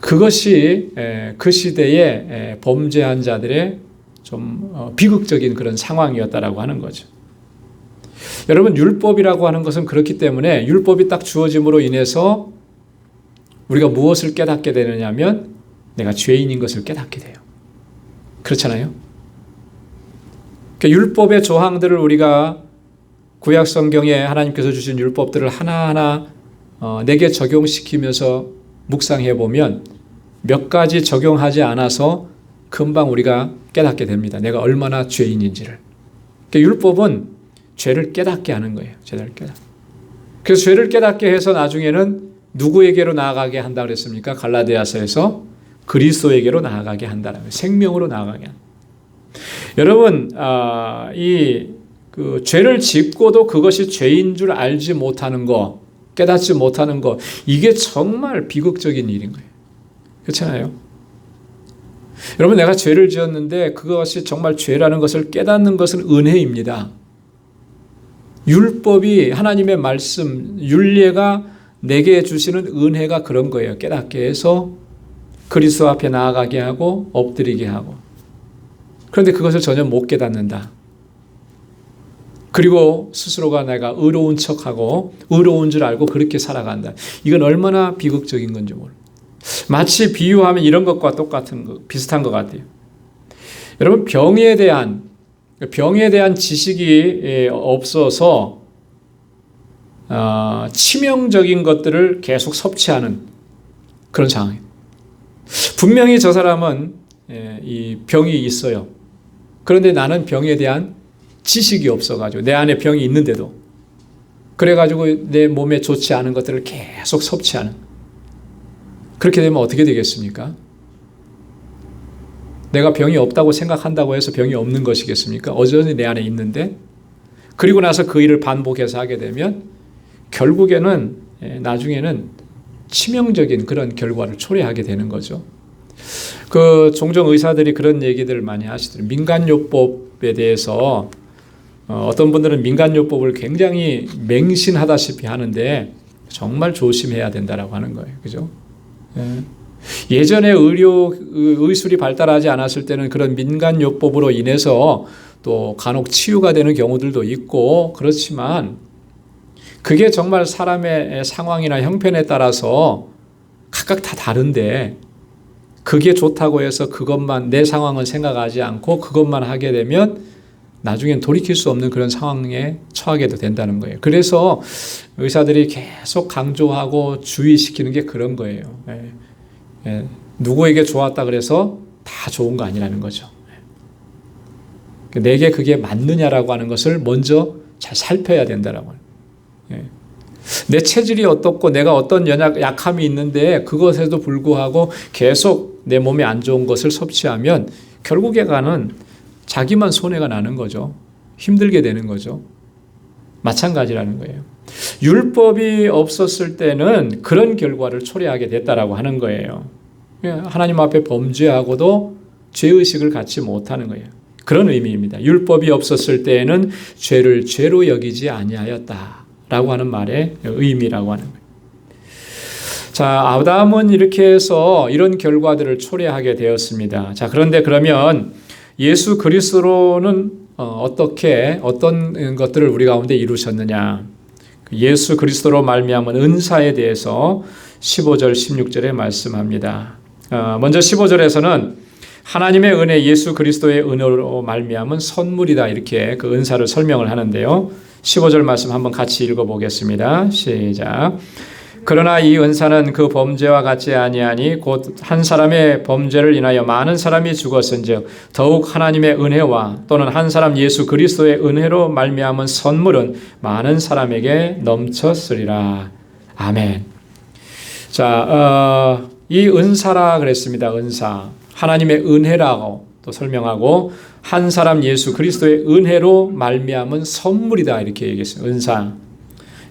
그것이 그 시대의 범죄한 자들의 좀 비극적인 그런 상황이었다라고 하는 거죠. 여러분, 율법이라고 하는 것은 그렇기 때문에 율법이 딱 주어짐으로 인해서 우리가 무엇을 깨닫게 되느냐면 내가 죄인인 것을 깨닫게 돼요. 그렇잖아요? 그러니까 율법의 조항들을 우리가 구약 성경에 하나님께서 주신 율법들을 하나하나 내게 적용시키면서 묵상해 보면 몇 가지 적용하지 않아서 금방 우리가 깨닫게 됩니다. 내가 얼마나 죄인인지를. 그러니까 율법은 죄를 깨닫게 하는 거예요. 죄를 깨닫게. 그래서 죄를 깨닫게 해서 나중에는 누구에게로 나아가게 한다 그랬습니까? 갈라디아서에서 그리스도에게로 나아가게 한다는 거예요. 생명으로 나아가게 한다. 여러분, 그 죄를 짓고도 그것이 죄인 줄 알지 못하는 거, 깨닫지 못하는 거, 이게 정말 비극적인 일인 거예요. 그렇잖아요? 여러분, 내가 죄를 지었는데 그것이 정말 죄라는 것을 깨닫는 것은 은혜입니다. 율법이, 하나님의 말씀, 율례가 내게 주시는 은혜가 그런 거예요. 깨닫게 해서 그리스도 앞에 나아가게 하고 엎드리게 하고. 그런데 그것을 전혀 못 깨닫는다. 그리고 스스로가 내가 의로운 척하고 의로운 줄 알고 그렇게 살아간다. 이건 얼마나 비극적인 건지 몰라요. 마치 비유하면 이런 것과 비슷한 것 같아요. 여러분, 병에 대한 지식이 없어서 치명적인 것들을 계속 섭취하는 그런 상황이에요. 분명히 저 사람은 이 병이 있어요. 그런데 나는 병에 대한 지식이 없어가지고, 내 안에 병이 있는데도 그래가지고 내 몸에 좋지 않은 것들을 계속 섭취하는, 그렇게 되면 어떻게 되겠습니까? 내가 병이 없다고 생각한다고 해서 병이 없는 것이겠습니까? 여전히 내 안에 있는데 그리고 나서 그 일을 반복해서 하게 되면 결국에는 나중에는 치명적인 그런 결과를 초래하게 되는 거죠. 종종 의사들이 그런 얘기들을 많이 하시더라고요. 민간요법에 대해서 어떤 분들은 민간요법을 굉장히 맹신하다시피 하는데 정말 조심해야 된다라고 하는 거예요. 그죠? 예전에 의술이 발달하지 않았을 때는 그런 민간요법으로 인해서 또 간혹 치유가 되는 경우들도 있고 그렇지만 그게 정말 사람의 상황이나 형편에 따라서 각각 다 다른데 그게 좋다고 해서 그것만 내 상황은 생각하지 않고 그것만 하게 되면 나중엔 돌이킬 수 없는 그런 상황에 처하게도 된다는 거예요. 그래서 의사들이 계속 강조하고 주의시키는 게 그런 거예요. 누구에게 좋았다 그래서 다 좋은 거 아니라는 거죠. 내게 그게 맞느냐라고 하는 것을 먼저 잘 살펴야 된다라고 하는 거예요. 내 체질이 어떻고 내가 어떤 약함이 있는데 그것에도 불구하고 계속 내 몸에 안 좋은 것을 섭취하면 결국에 가는 자기만 손해가 나는 거죠. 힘들게 되는 거죠. 마찬가지라는 거예요. 율법이 없었을 때는 그런 결과를 초래하게 됐다라고 하는 거예요. 하나님 앞에 범죄하고도 죄의식을 갖지 못하는 거예요. 그런 의미입니다. 율법이 없었을 때에는 죄를 죄로 여기지 아니하였다라고 하는 말의 의미라고 하는 거예요. 자, 아담은 이렇게 해서 이런 결과들을 초래하게 되었습니다. 자, 그런데 그러면 예수 그리스도는 어떤 것들을 우리 가운데 이루셨느냐? 예수 그리스도로 말미암은 은사에 대해서 15절 16절에 말씀합니다. 먼저 15절에서는 하나님의 은혜, 예수 그리스도의 은혜로 말미암은 선물이다, 이렇게 그 은사를 설명을 하는데요. 15절 말씀 한번 같이 읽어보겠습니다. 시작. 그러나 이 은사는 그 범죄와 같지 아니하니 곧 한 사람의 범죄를 인하여 많은 사람이 죽었은즉 더욱 하나님의 은혜와 또는 한 사람 예수 그리스도의 은혜로 말미암은 선물은 많은 사람에게 넘쳤으리라. 아멘. 자, 이 은사라 그랬습니다. 은사. 하나님의 은혜라고 또 설명하고 한 사람 예수 그리스도의 은혜로 말미암은 선물이다, 이렇게 얘기했어요. 은사.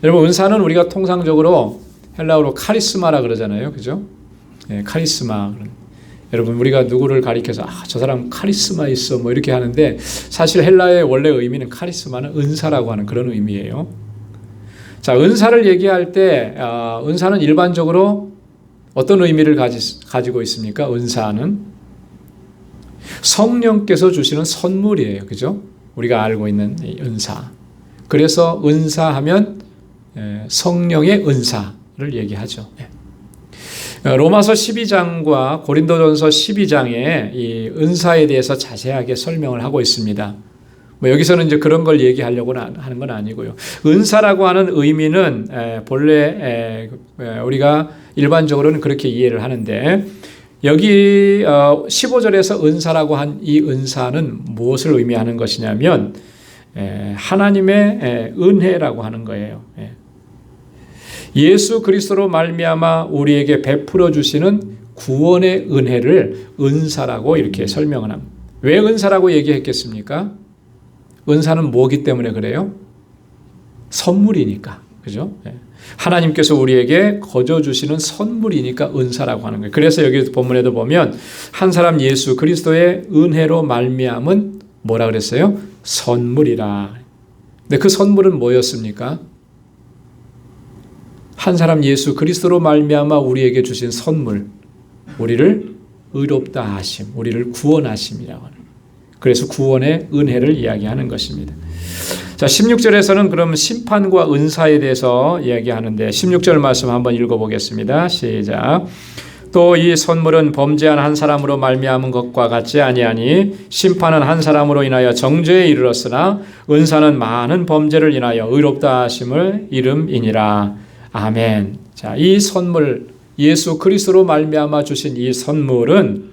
여러분, 은사는 우리가 통상적으로 헬라어로 카리스마라 그러잖아요. 그죠? 네, 카리스마. 여러분, 우리가 누구를 가리켜서 저 사람 카리스마 있어 뭐 이렇게 하는데 사실 헬라의 원래 의미는 카리스마는 은사라고 하는 그런 의미예요. 자, 은사를 얘기할 때 은사는 일반적으로 어떤 의미를 가지고 있습니까? 은사는 성령께서 주시는 선물이에요. 그죠? 우리가 알고 있는 이 은사. 그래서 은사하면 성령의 은사를 얘기하죠. 로마서 12장과 고린도전서 12장에 이 은사에 대해서 자세하게 설명을 하고 있습니다. 여기서는 이제 그런 걸 얘기하려고 하는 건 아니고요. 은사라고 하는 의미는 본래 우리가 일반적으로는 그렇게 이해를 하는데 여기 15절에서 은사라고 한 이 은사는 무엇을 의미하는 것이냐면 하나님의 은혜라고 하는 거예요. 예수 그리스도로 말미암아 우리에게 베풀어 주시는 구원의 은혜를 은사라고 이렇게 설명을 합니다. 왜 은사라고 얘기했겠습니까? 은사는 뭐기 때문에 그래요? 선물이니까. 그죠? 하나님께서 우리에게 거저 주시는 선물이니까 은사라고 하는 거예요. 그래서 여기 본문에도 보면 한 사람 예수 그리스도의 은혜로 말미암은 뭐라 그랬어요? 선물이라. 근데 그 선물은 뭐였습니까? 한 사람 예수 그리스도로 말미암아 우리에게 주신 선물, 우리를 의롭다 하심, 우리를 구원하심이라고 하는. 그래서 구원의 은혜를 이야기하는 것입니다. 자, 16절에서는 그럼 심판과 은사에 대해서 이야기하는데 16절 말씀 한번 읽어보겠습니다. 시작. 또 이 선물은 범죄한 한 사람으로 말미암은 것과 같지 아니하니 심판은 한 사람으로 인하여 정죄에 이르렀으나 은사는 많은 범죄를 인하여 의롭다 하심을 이름이니라. 아멘. 자, 이 선물, 예수 그리스도로 말미암아 주신 이 선물은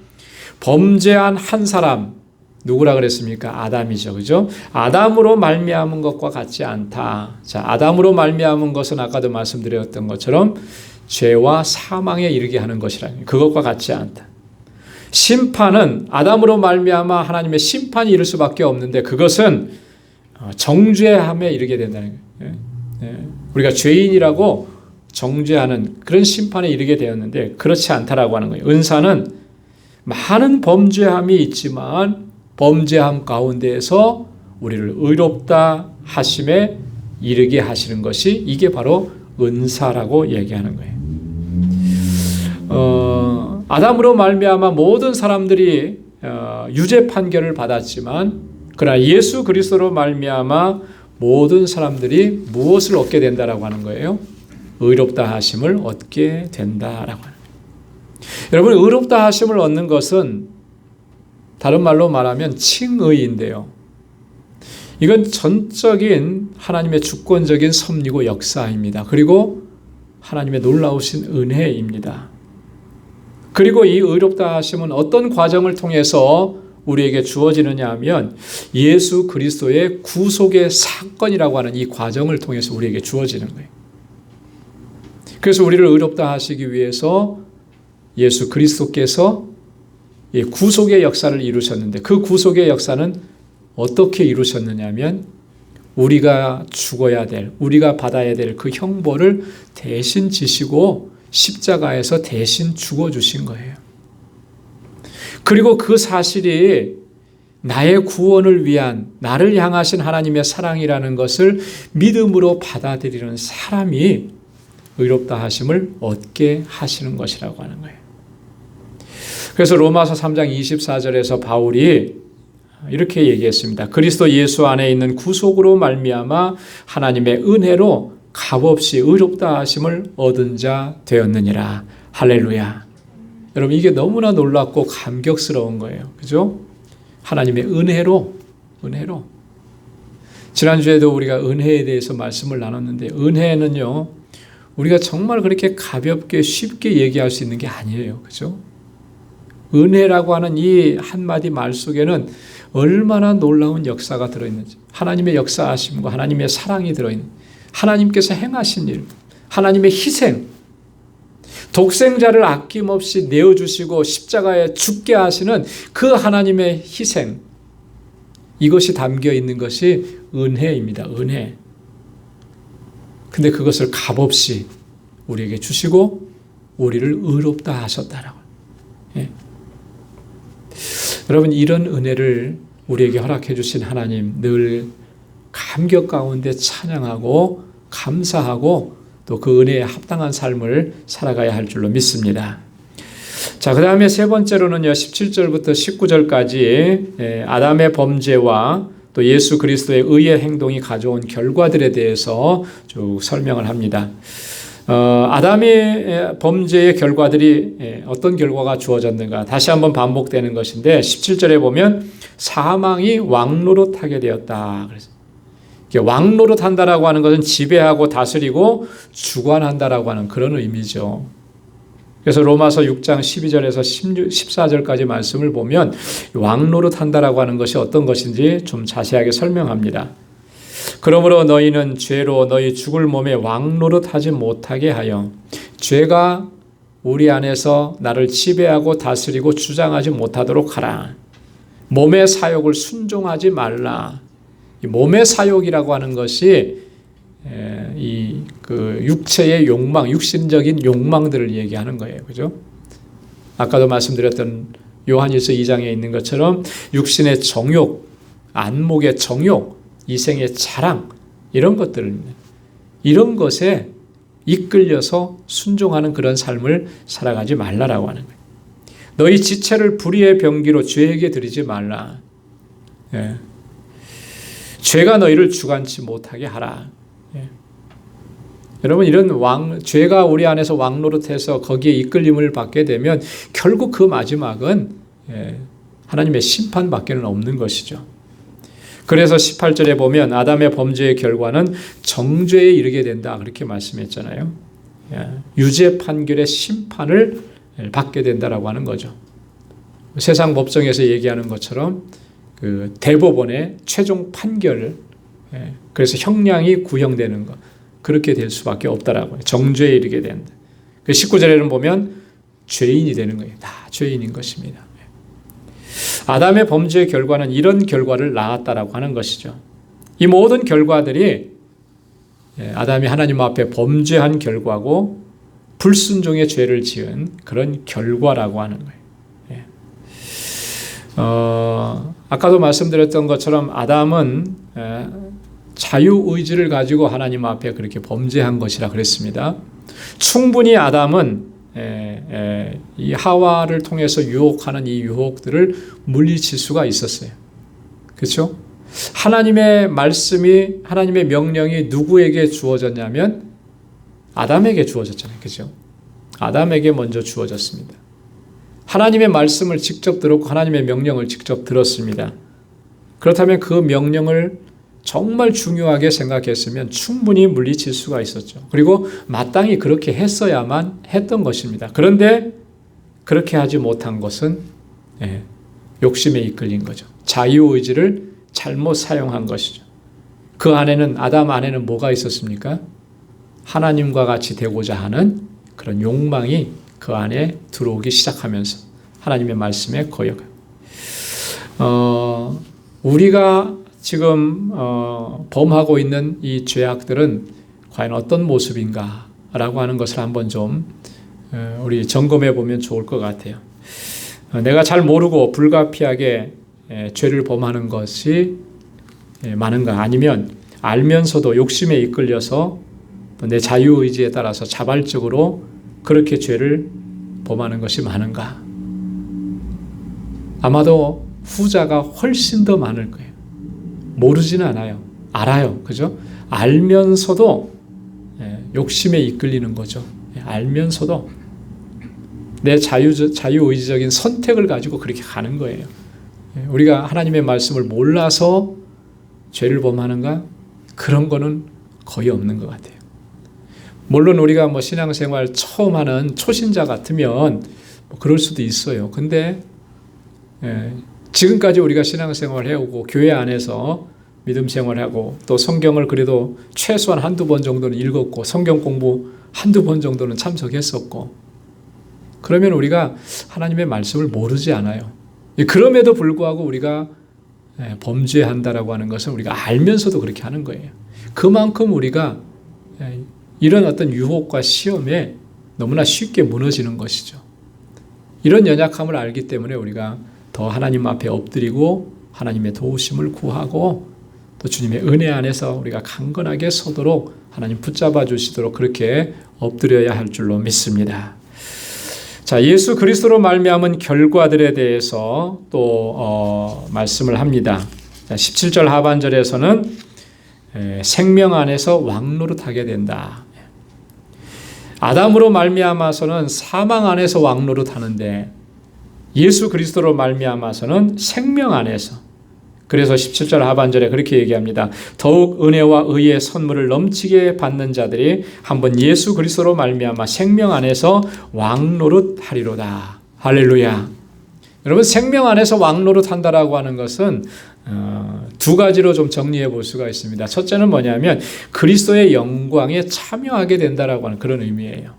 범죄한 한 사람, 누구라 그랬습니까? 아담이죠. 그죠? 아담으로 말미암은 것과 같지 않다. 자, 아담으로 말미암은 것은 아까도 말씀드렸던 것처럼 죄와 사망에 이르게 하는 것이라니 그것과 같지 않다. 심판은 아담으로 말미암아 하나님의 심판이 이를 수밖에 없는데 그것은 정죄함에 이르게 된다는 거예요. 우리가 죄인이라고 정죄하는 그런 심판에 이르게 되었는데 그렇지 않다라고 하는 거예요. 은사는 많은 범죄함이 있지만 범죄함 가운데에서 우리를 의롭다 하심에 이르게 하시는 것이 이게 바로 은사라고 얘기하는 거예요. 아담으로 말미암아 모든 사람들이 유죄 판결을 받았지만 그러나 예수 그리스도로 말미암아 모든 사람들이 무엇을 얻게 된다라고 하는 거예요? 의롭다 하심을 얻게 된다라고 하는 거예요. 여러분, 의롭다 하심을 얻는 것은 다른 말로 말하면 칭의인데요. 이건 전적인 하나님의 주권적인 섭리고 역사입니다. 그리고 하나님의 놀라우신 은혜입니다. 그리고 이 의롭다 하심은 어떤 과정을 통해서 우리에게 주어지느냐 하면 예수 그리스도의 구속의 사건이라고 하는 이 과정을 통해서 우리에게 주어지는 거예요. 그래서 우리를 의롭다 하시기 위해서 예수 그리스도께서 구속의 역사를 이루셨는데 그 구속의 역사는 어떻게 이루셨느냐 하면 우리가 죽어야 될, 우리가 받아야 될 그 형벌을 대신 지시고 십자가에서 대신 죽어주신 거예요. 그리고 그 사실이 나의 구원을 위한 나를 향하신 하나님의 사랑이라는 것을 믿음으로 받아들이는 사람이 의롭다 하심을 얻게 하시는 것이라고 하는 거예요. 그래서 로마서 3장 24절에서 바울이 이렇게 얘기했습니다. 그리스도 예수 안에 있는 구속으로 말미암아 하나님의 은혜로 값없이 의롭다 하심을 얻은 자 되었느니라. 할렐루야. 여러분, 이게 너무나 놀랍고 감격스러운 거예요. 그죠? 하나님의 은혜로. 지난주에도 우리가 은혜에 대해서 말씀을 나눴는데 은혜는요, 우리가 정말 그렇게 가볍게 쉽게 얘기할 수 있는 게 아니에요. 그죠? 은혜라고 하는 이 한마디 말 속에는 얼마나 놀라운 역사가 들어있는지, 하나님의 역사하심과 하나님의 사랑이 들어있는, 하나님께서 행하신 일, 하나님의 희생, 독생자를 아낌없이 내어주시고 십자가에 죽게 하시는 그 하나님의 희생, 이것이 담겨 있는 것이 은혜입니다. 은혜. 근데 그것을 값없이 우리에게 주시고 우리를 의롭다 하셨다라고. 예. 여러분, 이런 은혜를 우리에게 허락해 주신 하나님 늘 감격 가운데 찬양하고 감사하고 또 그 은혜에 합당한 삶을 살아가야 할 줄로 믿습니다. 자, 그 다음에 세 번째로는요, 17절부터 19절까지 아담의 범죄와 또 예수 그리스도의 의의 행동이 가져온 결과들에 대해서 쭉 설명을 합니다. 아담의 범죄의 결과들이 어떤 결과가 주어졌는가 다시 한번 반복되는 것인데 17절에 보면 사망이 왕노릇하게 되었다. 그래서 왕노릇 한다라고 하는 것은 지배하고 다스리고 주관한다라고 하는 그런 의미죠. 그래서 로마서 6장 12절에서 14절까지 말씀을 보면 왕노릇 한다라고 하는 것이 어떤 것인지 좀 자세하게 설명합니다. 그러므로 너희는 죄로 너희 죽을 몸에 왕노릇하지 못하게 하여 죄가 우리 안에서 나를 지배하고 다스리고 주장하지 못하도록 하라. 몸의 사욕을 순종하지 말라. 이 몸의 사욕이라고 하는 것이 그 육체의 욕망, 육신적인 욕망들을 얘기하는 거예요. 그죠? 아까도 말씀드렸던 요한일서 2장에 있는 것처럼 육신의 정욕, 안목의 정욕, 이생의 자랑, 이런 것들입니다. 이런 것에 이끌려서 순종하는 그런 삶을 살아가지 말라라고 하는 거예요. 너희 지체를 불의의 병기로 죄에게 드리지 말라. 예. 죄가 너희를 주관치 못하게 하라. 예. 여러분, 이런 죄가 우리 안에서 왕노릇해서 거기에 이끌림을 받게 되면 결국 그 마지막은 하나님의 심판밖에는 없는 것이죠. 그래서 18절에 보면 아담의 범죄의 결과는 정죄에 이르게 된다, 그렇게 말씀했잖아요. 유죄 판결의 심판을 받게 된다라고 하는 거죠. 세상 법정에서 얘기하는 것처럼 그 대법원의 최종 판결을, 그래서 형량이 구형되는 것, 그렇게 될 수밖에 없다라고. 정죄에 이르게 된다. 19절에는 보면 죄인이 되는 거예요. 다 죄인인 것입니다. 아담의 범죄의 결과는 이런 결과를 낳았다라고 하는 것이죠. 이 모든 결과들이 아담이 하나님 앞에 범죄한 결과고 불순종의 죄를 지은 그런 결과라고 하는 거예요. 아까도 말씀드렸던 것처럼 아담은 자유의지를 가지고 하나님 앞에 그렇게 범죄한 것이라 그랬습니다. 충분히 아담은 이 하와를 통해서 유혹하는 이 유혹들을 물리칠 수가 있었어요. 그렇죠? 하나님의 말씀이, 하나님의 명령이 누구에게 주어졌냐면 아담에게 주어졌잖아요. 그렇죠? 아담에게 먼저 주어졌습니다. 하나님의 말씀을 직접 들었고 하나님의 명령을 직접 들었습니다. 그렇다면 그 명령을 정말 중요하게 생각했으면 충분히 물리칠 수가 있었죠. 그리고 마땅히 그렇게 했어야만 했던 것입니다. 그런데 그렇게 하지 못한 것은 욕심에 이끌린 거죠. 자유의지를 잘못 사용한 것이죠. 그 안에는, 아담 안에는 뭐가 있었습니까? 하나님과 같이 되고자 하는 그런 욕망이 그 안에 들어오기 시작하면서 하나님의 말씀에 거역해요. 우리가 지금 범하고 있는 이 죄악들은 과연 어떤 모습인가라고 하는 것을 한번 좀 우리 점검해 보면 좋을 것 같아요. 내가 잘 모르고 불가피하게 죄를 범하는 것이 많은가? 아니면 알면서도 욕심에 이끌려서 내 자유의지에 따라서 자발적으로 그렇게 죄를 범하는 것이 많은가? 아마도 후자가 훨씬 더 많을 거예요. 모르지는 않아요. 알아요. 그죠? 알면서도 욕심에 이끌리는 거죠. 알면서도 내 자유의지적인 선택을 가지고 그렇게 가는 거예요. 우리가 하나님의 말씀을 몰라서 죄를 범하는가? 그런 거는 거의 없는 것 같아요. 물론 우리가 뭐 신앙생활 처음 하는 초신자 같으면 뭐 그럴 수도 있어요. 근데 지금까지 우리가 신앙생활을 해오고 교회 안에서 믿음 생활하고 또 성경을 그래도 최소한 한두 번 정도는 읽었고 성경 공부 한두 번 정도는 참석했었고 그러면 우리가 하나님의 말씀을 모르지 않아요. 그럼에도 불구하고 우리가 범죄한다라고 하는 것은 우리가 알면서도 그렇게 하는 거예요. 그만큼 우리가 이런 어떤 유혹과 시험에 너무나 쉽게 무너지는 것이죠. 이런 연약함을 알기 때문에 우리가 더 하나님 앞에 엎드리고 하나님의 도우심을 구하고 또 주님의 은혜 안에서 우리가 강건하게 서도록 하나님 붙잡아 주시도록 그렇게 엎드려야 할 줄로 믿습니다. 자, 예수 그리스도로 말미암은 결과들에 대해서 또 말씀을 합니다. 17절 하반절에서는 생명 안에서 왕노릇하게 된다. 아담으로 말미암아서는 사망 안에서 왕노릇하는데 예수 그리스도로 말미암아서는 생명 안에서. 그래서 17절 하반절에 그렇게 얘기합니다. 더욱 은혜와 의의 선물을 넘치게 받는 자들이 한번 예수 그리스도로 말미암아 생명 안에서 왕노릇하리로다. 할렐루야. 여러분, 생명 안에서 왕노릇한다라고 하는 것은 두 가지로 좀 정리해 볼 수가 있습니다. 첫째는 뭐냐면 그리스도의 영광에 참여하게 된다라고 하는 그런 의미예요.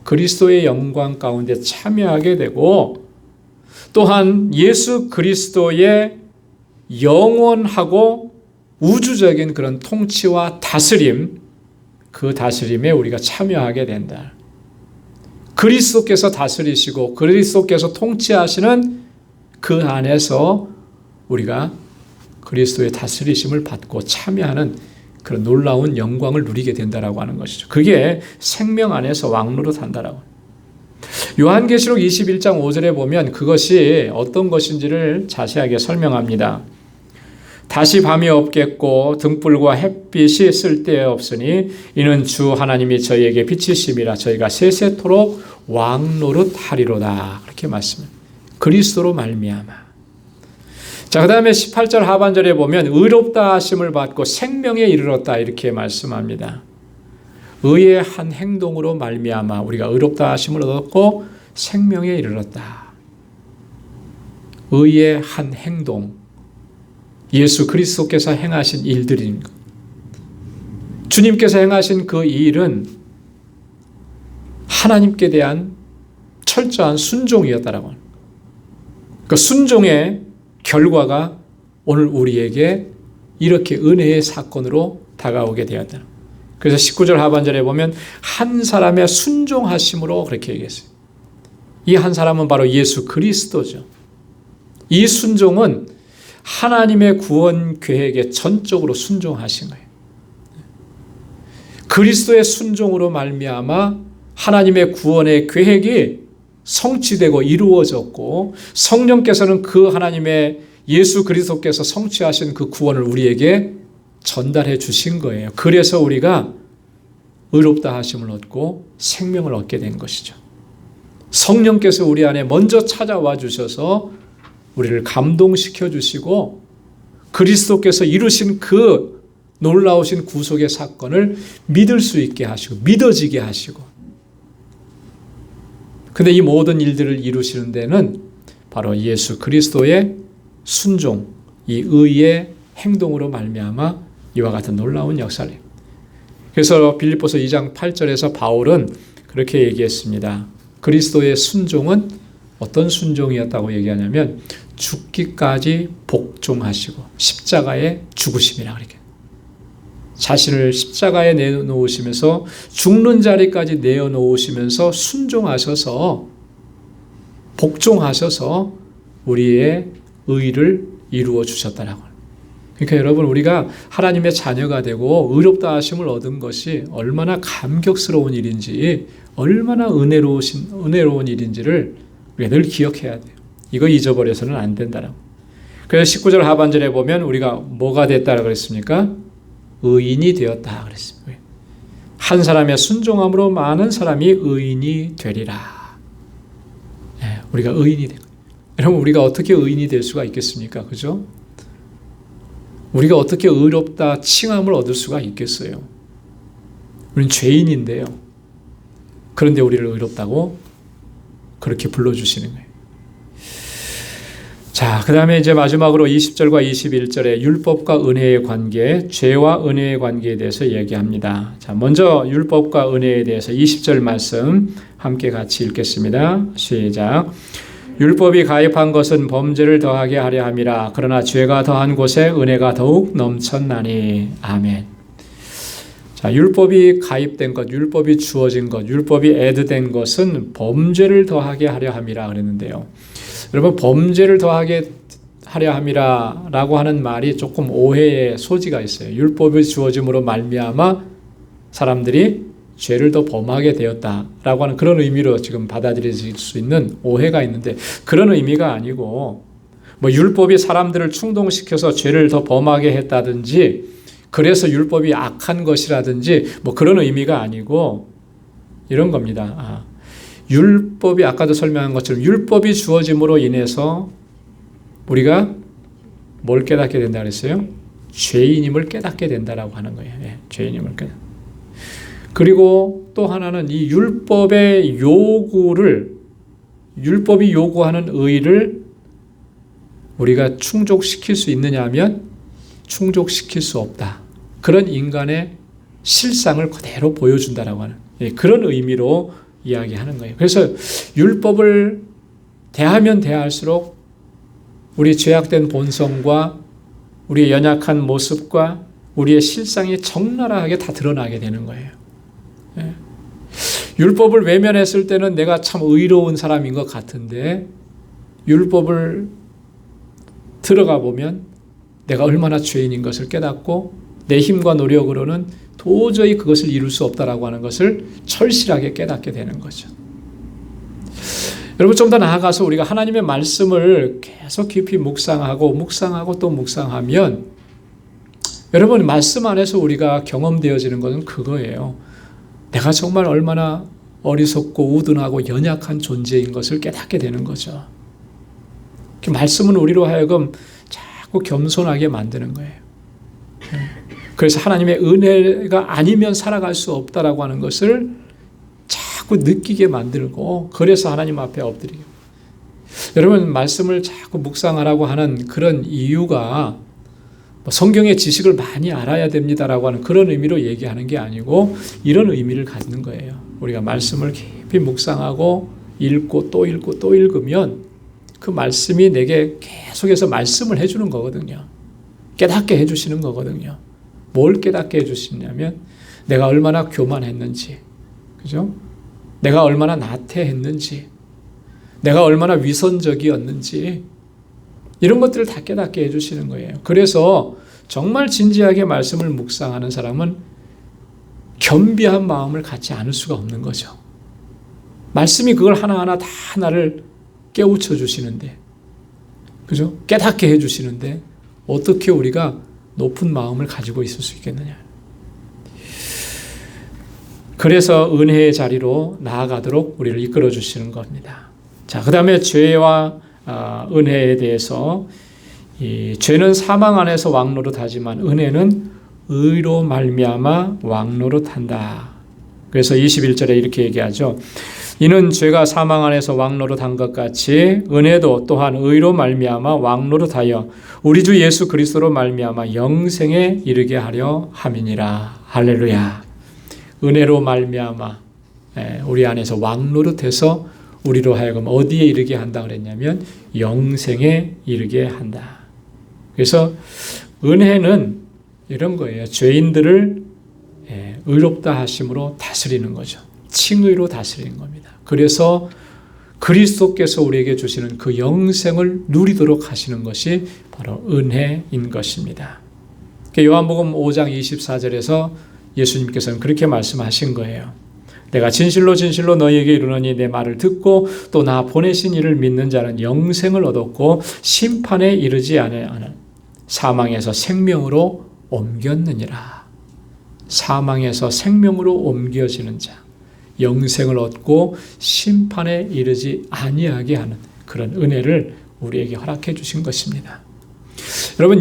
그리스도의 영광 가운데 참여하게 되고 또한 예수 그리스도의 영원하고 우주적인 그런 통치와 다스림, 그 다스림에 우리가 참여하게 된다. 그리스도께서 다스리시고 그리스도께서 통치하시는 그 안에서 우리가 그리스도의 다스리심을 받고 참여하는 그런 놀라운 영광을 누리게 된다라고 하는 것이죠. 그게 생명 안에서 왕노릇한다라고. 요한계시록 21장 5절에 보면 그것이 어떤 것인지를 자세하게 설명합니다. 다시 밤이 없겠고 등불과 햇빛이 쓸데없으니 이는 주 하나님이 저희에게 빛이심이라 저희가 세세토록 왕노릇하리로다. 그렇게 말씀합니다. 그리스도로 말미암아. 자, 그 다음에 18절 하반절에 보면 의롭다 하심을 받고 생명에 이르렀다 이렇게 말씀합니다. 의의 한 행동으로 말미암아 우리가 의롭다 하심을 얻었고 생명에 이르렀다. 의의 한 행동, 예수 그리스도께서 행하신 일들입니다. 주님께서 행하신 그 일은 하나님께 대한 철저한 순종이었다라고 합니다. 그 순종의 결과가 오늘 우리에게 이렇게 은혜의 사건으로 다가오게 되었다. 그래서 19절 하반절에 보면 한 사람의 순종하심으로 그렇게 얘기했어요. 이 한 사람은 바로 예수 그리스도죠. 이 순종은 하나님의 구원 계획에 전적으로 순종하신 거예요. 그리스도의 순종으로 말미암아 하나님의 구원의 계획이 성취되고 이루어졌고 성령께서는 그 하나님의 예수 그리스도께서 성취하신 그 구원을 우리에게 전달해 주신 거예요. 그래서 우리가 의롭다 하심을 얻고 생명을 얻게 된 것이죠. 성령께서 우리 안에 먼저 찾아와 주셔서 우리를 감동시켜 주시고 그리스도께서 이루신 그 놀라우신 구속의 사건을 믿을 수 있게 하시고 믿어지게 하시고 근데 이 모든 일들을 이루시는 데는 바로 예수 그리스도의 순종, 이 의의 행동으로 말미암아 이와 같은 놀라운 역사를. 그래서 빌립보서 2장 8절에서 바울은 그렇게 얘기했습니다. 그리스도의 순종은 어떤 순종이었다고 얘기하냐면 죽기까지 복종하시고 십자가에 죽으심이라 그렇게. 자신을 십자가에 내놓으시면서 죽는 자리까지 내어놓으시면서 순종하셔서 복종하셔서 우리의 의를 이루어 주셨다라고. 그러니까 여러분 우리가 하나님의 자녀가 되고 의롭다 하심을 얻은 것이 얼마나 감격스러운 일인지 얼마나 은혜로운 일인지를 우리가 늘 기억해야 돼요. 이거 잊어버려서는 안 된다라고. 그래서 19절 하반절에 보면 우리가 뭐가 됐다라고 그랬습니까? 의인이 되었다 그랬습니다. 한 사람의 순종함으로 많은 사람이 의인이 되리라. 네, 우리가 의인이 되고. 여러분 우리가 어떻게 의인이 될 수가 있겠습니까? 그죠? 우리가 어떻게 의롭다 칭함을 얻을 수가 있겠어요? 우리는 죄인인데요. 그런데 우리를 의롭다고 그렇게 불러주시는 거예요. 자, 그 다음에 이제 마지막으로 20절과 21절에 율법과 은혜의 관계, 죄와 은혜의 관계에 대해서 얘기합니다. 자, 먼저 율법과 은혜에 대해서 20절 말씀 함께 같이 읽겠습니다. 시작. 율법이 가입한 것은 범죄를 더하게 하려 함이라. 그러나 죄가 더한 곳에 은혜가 더욱 넘쳤나니. 아멘. 자, 율법이 가입된 것, 율법이 주어진 것, 율법이 애드된 것은 범죄를 더하게 하려 함이라 그랬는데요. 여러분 범죄를 더하게 하려 함이라 라고 하는 말이 조금 오해의 소지가 있어요. 율법이 주어짐으로 말미암아 사람들이 죄를 더 범하게 되었다라고 하는 그런 의미로 지금 받아들여질 수 있는 오해가 있는데 그런 의미가 아니고 뭐 율법이 사람들을 충동시켜서 죄를 더 범하게 했다든지 그래서 율법이 악한 것이라든지 뭐 그런 의미가 아니고 이런 겁니다. 율법이 아까도 설명한 것처럼 율법이 주어짐으로 인해서 우리가 뭘 깨닫게 된다 그랬어요? 죄인임을 깨닫게 된다라고 하는 거예요. 네, 죄인임을 깨닫. 그리고 또 하나는 이 율법의 요구를 율법이 요구하는 의를 우리가 충족시킬 수 있느냐 하면 충족시킬 수 없다. 그런 인간의 실상을 그대로 보여준다라고 하는 그런 의미로 이야기하는 거예요. 그래서 율법을 대하면 대할수록 우리 죄악된 본성과 우리의 연약한 모습과 우리의 실상이 적나라하게 다 드러나게 되는 거예요. 율법을 외면했을 때는 내가 참 의로운 사람인 것 같은데 율법을 들어가 보면 내가 얼마나 죄인인 것을 깨닫고 내 힘과 노력으로는 도저히 그것을 이룰 수 없다라고 하는 것을 철실하게 깨닫게 되는 거죠. 여러분 좀 더 나아가서 우리가 하나님의 말씀을 계속 깊이 묵상하고 또 묵상하면 여러분 말씀 안에서 우리가 경험되어지는 것은 그거예요. 내가 정말 얼마나 어리석고 우둔하고 연약한 존재인 것을 깨닫게 되는 거죠. 그 말씀은 우리로 하여금 자꾸 겸손하게 만드는 거예요. 그래서 하나님의 은혜가 아니면 살아갈 수 없다라고 하는 것을 자꾸 느끼게 만들고 그래서 하나님 앞에 엎드리게. 여러분 말씀을 자꾸 묵상하라고 하는 그런 이유가 성경의 지식을 많이 알아야 됩니다라고 하는 그런 의미로 얘기하는 게 아니고 이런 의미를 갖는 거예요. 우리가 말씀을 깊이 묵상하고 읽고 또 읽으면 그 말씀이 내게 계속해서 말씀을 해주는 거거든요. 깨닫게 해주시는 거거든요. 뭘 깨닫게 해주시냐면 내가 얼마나 교만했는지, 그죠? 내가 얼마나 나태했는지, 내가 얼마나 위선적이었는지 이런 것들을 다 깨닫게 해주시는 거예요. 그래서 정말 진지하게 말씀을 묵상하는 사람은 겸비한 마음을 갖지 않을 수가 없는 거죠. 말씀이 그걸 하나하나 다 나를 깨우쳐 주시는데, 그죠? 깨닫게 해주시는데 어떻게 우리가 높은 마음을 가지고 있을 수 있겠느냐. 그래서 은혜의 자리로 나아가도록 우리를 이끌어 주시는 겁니다. 자, 그 다음에 죄와 은혜에 대해서 이 죄는 사망 안에서 왕노릇하지만 은혜는 의로 말미암아 왕노릇한다. 그래서 21절에 이렇게 얘기하죠. 이는 죄가 사망 안에서 왕노릇한 것 같이 은혜도 또한 의로 말미암아 왕노릇하여 우리 주 예수 그리스도로 말미암아 영생에 이르게 하려 함이니라. 할렐루야. 은혜로 말미암아 우리 안에서 왕노릇해서 우리로 하여금 어디에 이르게 한다 그랬냐면 영생에 이르게 한다. 그래서 은혜는 이런 거예요. 죄인들을 의롭다 하심으로 다스리는 거죠. 칭의로 다스리는 겁니다. 그래서 그리스도께서 우리에게 주시는 그 영생을 누리도록 하시는 것이 바로 은혜인 것입니다. 요한복음 5장 24절에서 예수님께서는 그렇게 말씀하신 거예요. 내가 진실로 진실로 너희에게 이르노니 내 말을 듣고 또 나 보내신 이를 믿는 자는 영생을 얻었고 심판에 이르지 않은 사망에서 생명으로 옮겼느니라. 사망에서 생명으로 옮겨지는 자, 영생을 얻고 심판에 이르지 아니하게 하는 그런 은혜를 우리에게 허락해 주신 것입니다. 여러분,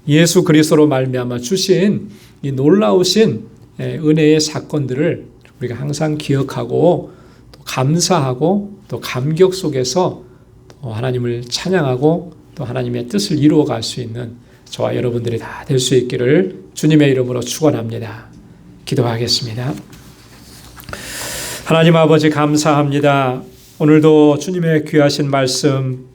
예수 그리스도로 말미암아 주신 이 놀라우신 은혜의 사건들을 우리가 항상 기억하고 또 감사하고 또 감격 속에서 또 하나님을 찬양하고 또 하나님의 뜻을 이루어갈 수 있는 저와 여러분들이 다 될 수 있기를 주님의 이름으로 축원합니다. 기도하겠습니다. 하나님 아버지 감사합니다. 오늘도 주님의 귀하신 말씀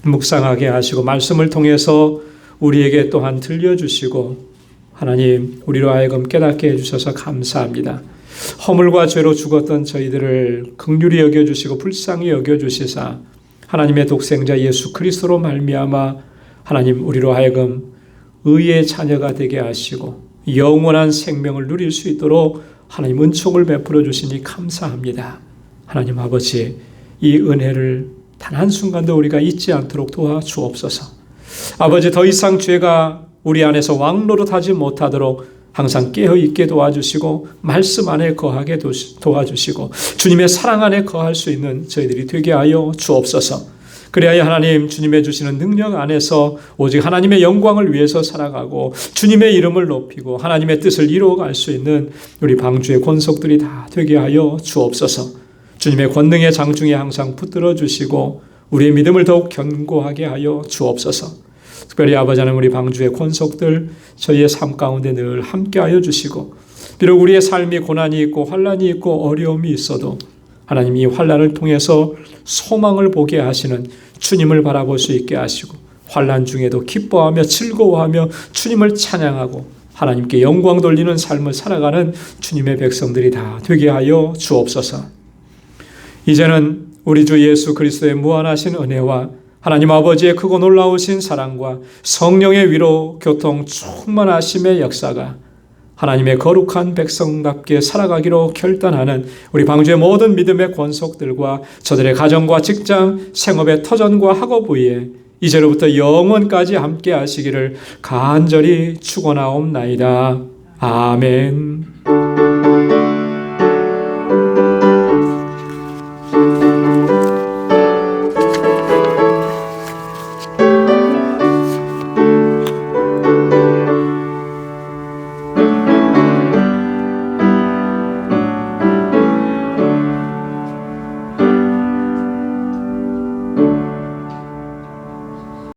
묵상하게 하시고 말씀을 통해서 우리에게 또한 들려주시고 하나님 우리로 하여금 깨닫게 해주셔서 감사합니다. 허물과 죄로 죽었던 저희들을 긍휼히 여겨주시고 불쌍히 여겨주시사 하나님의 독생자 예수 그리스도로 말미암아 하나님 우리로 하여금 의의 자녀가 되게 하시고 영원한 생명을 누릴 수 있도록 하나님 은총을 베풀어 주시니 감사합니다. 하나님 아버지 이 은혜를 단 한순간도 우리가 잊지 않도록 도와주옵소서. 아버지 더 이상 죄가 우리 안에서 왕노릇하지 못하도록 항상 깨어있게 도와주시고 말씀 안에 거하게 도와주시고 주님의 사랑 안에 거할 수 있는 저희들이 되게 하여 주옵소서. 그래야 하나님 주님의 주시는 능력 안에서 오직 하나님의 영광을 위해서 살아가고 주님의 이름을 높이고 하나님의 뜻을 이루어갈 수 있는 우리 방주의 권속들이 다 되게 하여 주옵소서. 주님의 권능의 장중에 항상 붙들어 주시고 우리의 믿음을 더욱 견고하게 하여 주옵소서. 특별히 아버지 하나님 우리 방주의 권속들 저희의 삶 가운데 늘 함께하여 주시고 비록 우리의 삶이 고난이 있고 환난이 있고 어려움이 있어도 하나님 이 환난을 통해서 소망을 보게 하시는 주님을 바라볼 수 있게 하시고 환난 중에도 기뻐하며 즐거워하며 주님을 찬양하고 하나님께 영광 돌리는 삶을 살아가는 주님의 백성들이 다 되게 하여 주옵소서. 이제는 우리 주 예수 그리스도의 무한하신 은혜와 하나님 아버지의 크고 놀라우신 사랑과 성령의 위로 교통 충만하심의 역사가 하나님의 거룩한 백성답게 살아가기로 결단하는 우리 방주의 모든 믿음의 권속들과 저들의 가정과 직장, 생업의 터전과 학업 위에 이제로부터 영원까지 함께 하시기를 간절히 축원하옵나이다. 아멘.